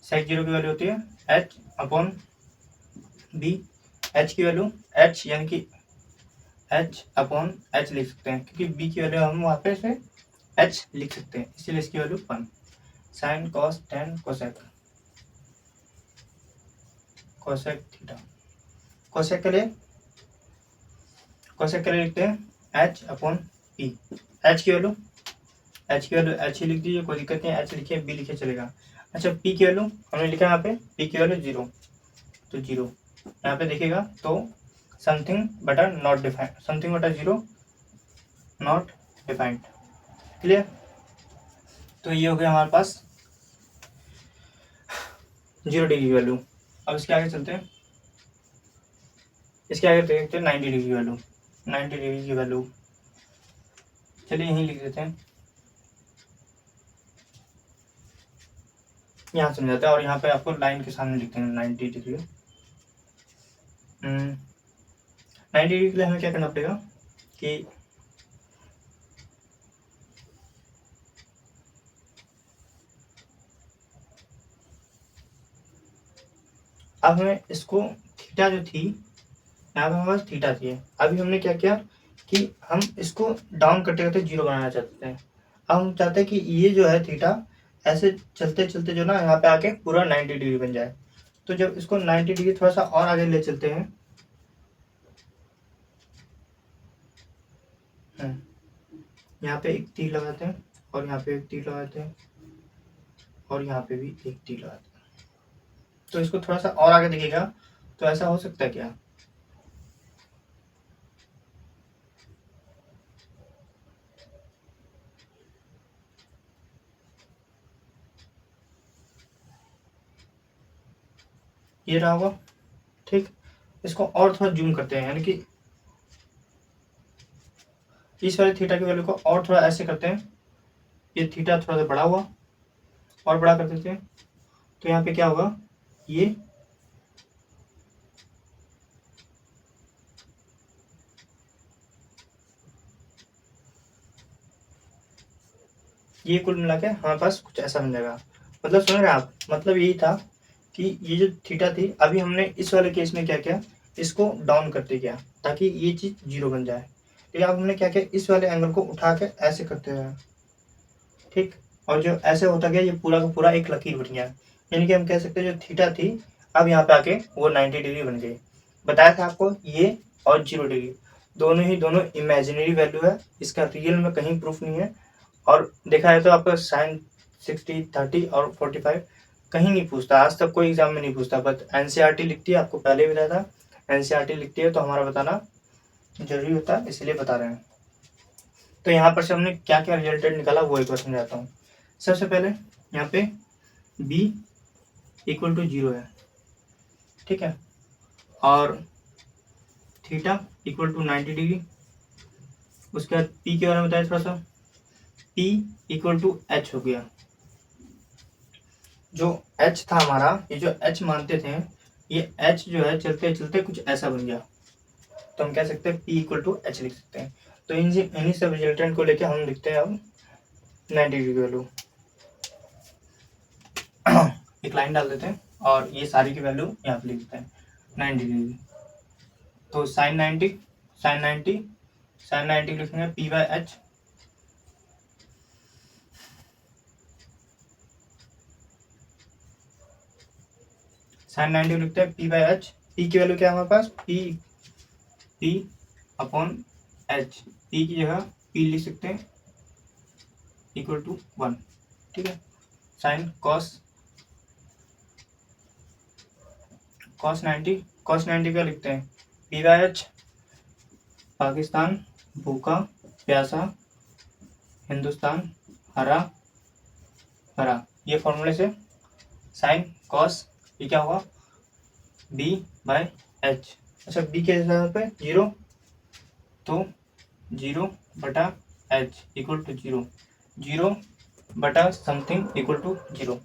सेक 0 की वैल्यू होती है h अपॉन बी, h की वैल्यू h यानी कि h अपॉन h लिख सकते हैं, क्योंकि b की वैल्यू हम वहाँ पे से h लिख सकते हैं, इसीलिए इसकी value 1, sine cos tan cosec, cosec theta, cosec के लिए लिखते हैं h अपॉन p, h की वैल्यू h ही लिख दीजिए, कोई दिक्कत नहीं है, h लिखिए b लिखिए चलेगा। अच्छा, p की वैल्यू हमने लिखा यहाँ पे, p की वैल्यू 0, तो 0 यहाँ पे देखिएगा, तो समथिंग बटा नॉट डिफाइंड, समथिंग बटा 0 नॉट डिफाइंड, क्लियर। तो ये हो गया हमारे पास 0 डिग्री की वैल्यू। अब इसके आगे चलते हैं, इसके आगे देखते हैं 90 डिग्री की वैल्यू, 90 डिग्री की वैल्यू चलिए यहीं लिख देते हैं, यहाँ समझाते हैं, और यहाँ पे आपको लाइन के सामने लिखते हैं 90 डिग्री। 90 डिग्री के लिए हमें क्या करना पड़ेगा कि अब हमें इसको थीटा जो थी, यहाँ पे हमारे पास थीटा थी, अभी हमने क्या किया कि हम इसको डाउन करते करते 0 बनाना चाहते हैं। अब हम चाहते हैं कि ये जो है थीटा ऐसे चलते चलते जो ना यहाँ पे आके पूरा 90 डिग्री बन जाए। तो जब इसको 90 डिग्री थोड़ा सा और आगे ले चलते हैं, यहाँ पे एक तीर लगाते हैं, और यहाँ पे एक तीर लगाते हैं, और यहाँ पे भी एक तीर लगाते हैं, तो इसको थोड़ा सा और आगे देखिएगा, तो ऐसा हो सकता है क्या, ये रहा होगा। ठीक, इसको और थोड़ा जूम करते हैं, यानी कि इस वाले थीटा की वैल्यू को और थोड़ा ऐसे करते हैं, ये थीटा थोड़ा सा बड़ा हुआ, और बड़ा कर देते हैं, तो यहाँ पे क्या होगा, ये कुल मिला के हमारे पास कुछ ऐसा बन जाएगा। मतलब सुन रहे हैं आप, मतलब यही था कि ये जो थीटा थी, अभी हमने इस वाले केस में क्या किया, इसको डाउन करते गया ताकि ये चीज 0 बन जाए। तो अब हमने क्या किया, इस वाले एंगल को उठा के ऐसे करते हैं, ठीक, और जो ऐसे होता गया ये पूरा का पूरा एक लकीर बन गया, यानी कि हम कह सकते हैं जो थीटा थी अब यहाँ पे आके वो 90 डिग्री बन गई। बताया था आपको ये और 0 डिग्री दोनों इमेजिनरी वैल्यू है, इसका रियल में कहीं प्रूफ नहीं है। और देखा है तो आपका साइन 60, 30 और 45 कहीं नहीं पूछता, आज तक कोई एग्जाम में नहीं पूछता, बट एनसीईआरटी लिखती है, आपको पहले भी बताया था एनसीईआरटी लिखती है तो हमारा बताना जरूरी होता है, इसलिए बता रहे हैं। तो यहाँ पर से हमने क्या क्या रिजल्टेड निकाला वो एक बार समझाता हूँ। सबसे पहले यहाँ पे b इक्वल टू 0 है, ठीक है, और थीटा इक्वल टू 90 डिग्री। उसके बाद p के बारे में बताया थोड़ा सा, p इक्वल टू h हो गया। जो h था हमारा, ये जो h मानते थे, ये h जो है चलते चलते कुछ ऐसा बन गया, तो हम कह सकते हैं p इक्वल टू h लिख सकते हैं। तो इन्हीं सब रिजल्टेंट को लेके हम लिखते हैं अब 90 डिग्री वैल्यू। एक लाइन डाल देते हैं और ये सारी की वैल्यू यहाँ पे लिख देते हैं 90 डिग्री। तो साइन 90 लिखेंगे p बाय h, साइन 90 लिखते हैं p बाय h। p की वैल्यू क्या है हमारे पास, p अपॉन h, p की जगह p लिख सकते हैं इक्वल टू 1, ठीक है। साइन कॉस 90 क्या लिखते हैं, p बाय h, पाकिस्तान भूखा प्यासा, हिंदुस्तान हरा भरा, ये फॉर्मूले से साइन कॉस ये क्या होगा b बाय h। अच्छा b के जगह पे 0, तो 0 बटा h इक्वल टू 0 बटा समथिंग इक्वल टू 0।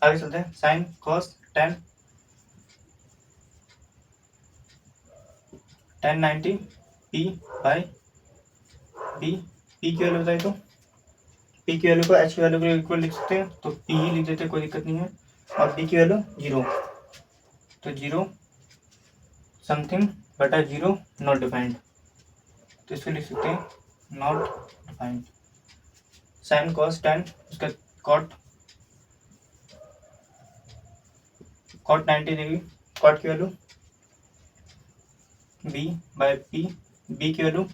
आगे चलते हैं, sine cos tan 90 p by b। p की वैल्यू बताई तो p की वैल्यू को h की वैल्यू के इक्वल लिख सकते हैं, तो p ही लिख देते हैं, कोई दिक्कत नहीं है। और b की वैल्यू 0, तो 0 समथिंग बटा 0 नॉट डिफाइंड, तो इसको लिख सकते हैं not defined. Sine cos tan, उसका कॉट 90 डिग्री, कॉट की value b by p, b की वैल्यू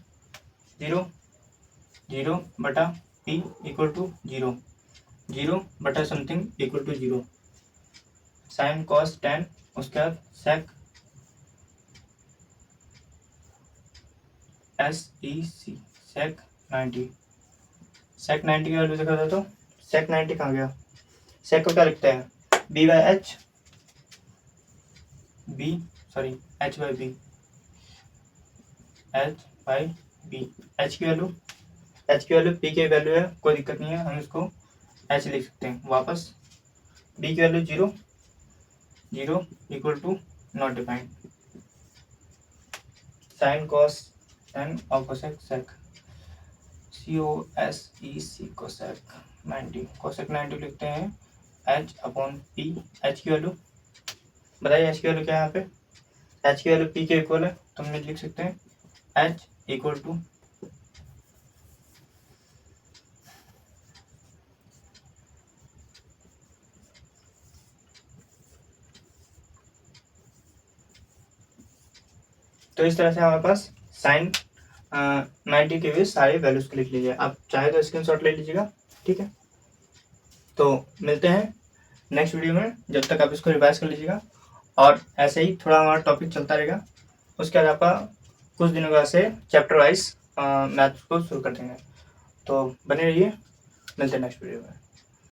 0 बटा p इक्वल टू 0 बटा something equal to 0। Sine cos tan, उसके बाद सेक सेक 90 की वैल्यू देखा था, तो सेक 90 कहाँ गया, सेक को क्या लिखते हैं b by h, h by b, h की वैल्यू p की वैल्यू है, कोई दिक्कत नहीं है, हम इसको h लिख सकते हैं वापस। b की value 0 equal to not defined. Sine cos tan और कोसेक सेक कोसेक 90 लिखते हैं h अपॉन p। h की वैल्यू बताइए, h की वैल्यू क्या है यहाँ पे, h की वैल्यू p के इक्वल है, तो हम लिख सकते हैं h इक्वल टू तो इस तरह से हमारे पास साइन 90 के भी सारे वैल्यूज को लिख लीजिए। आप चाहे तो स्क्रीनशॉट ले लीजिएगा, ठीक है। तो मिलते हैं नेक्स्ट वीडियो में, जब तक आप इसको रिवाइज कर लीजिएगा, और ऐसे ही थोड़ा हमारा टॉपिक चलता रहेगा। उसके बाद आपका कुछ दिनों बाद से चैप्टर वाइज मैथ्स को शुरू कर देंगे। तो बने रहिए, मिलते हैं नेक्स्ट वीडियो में।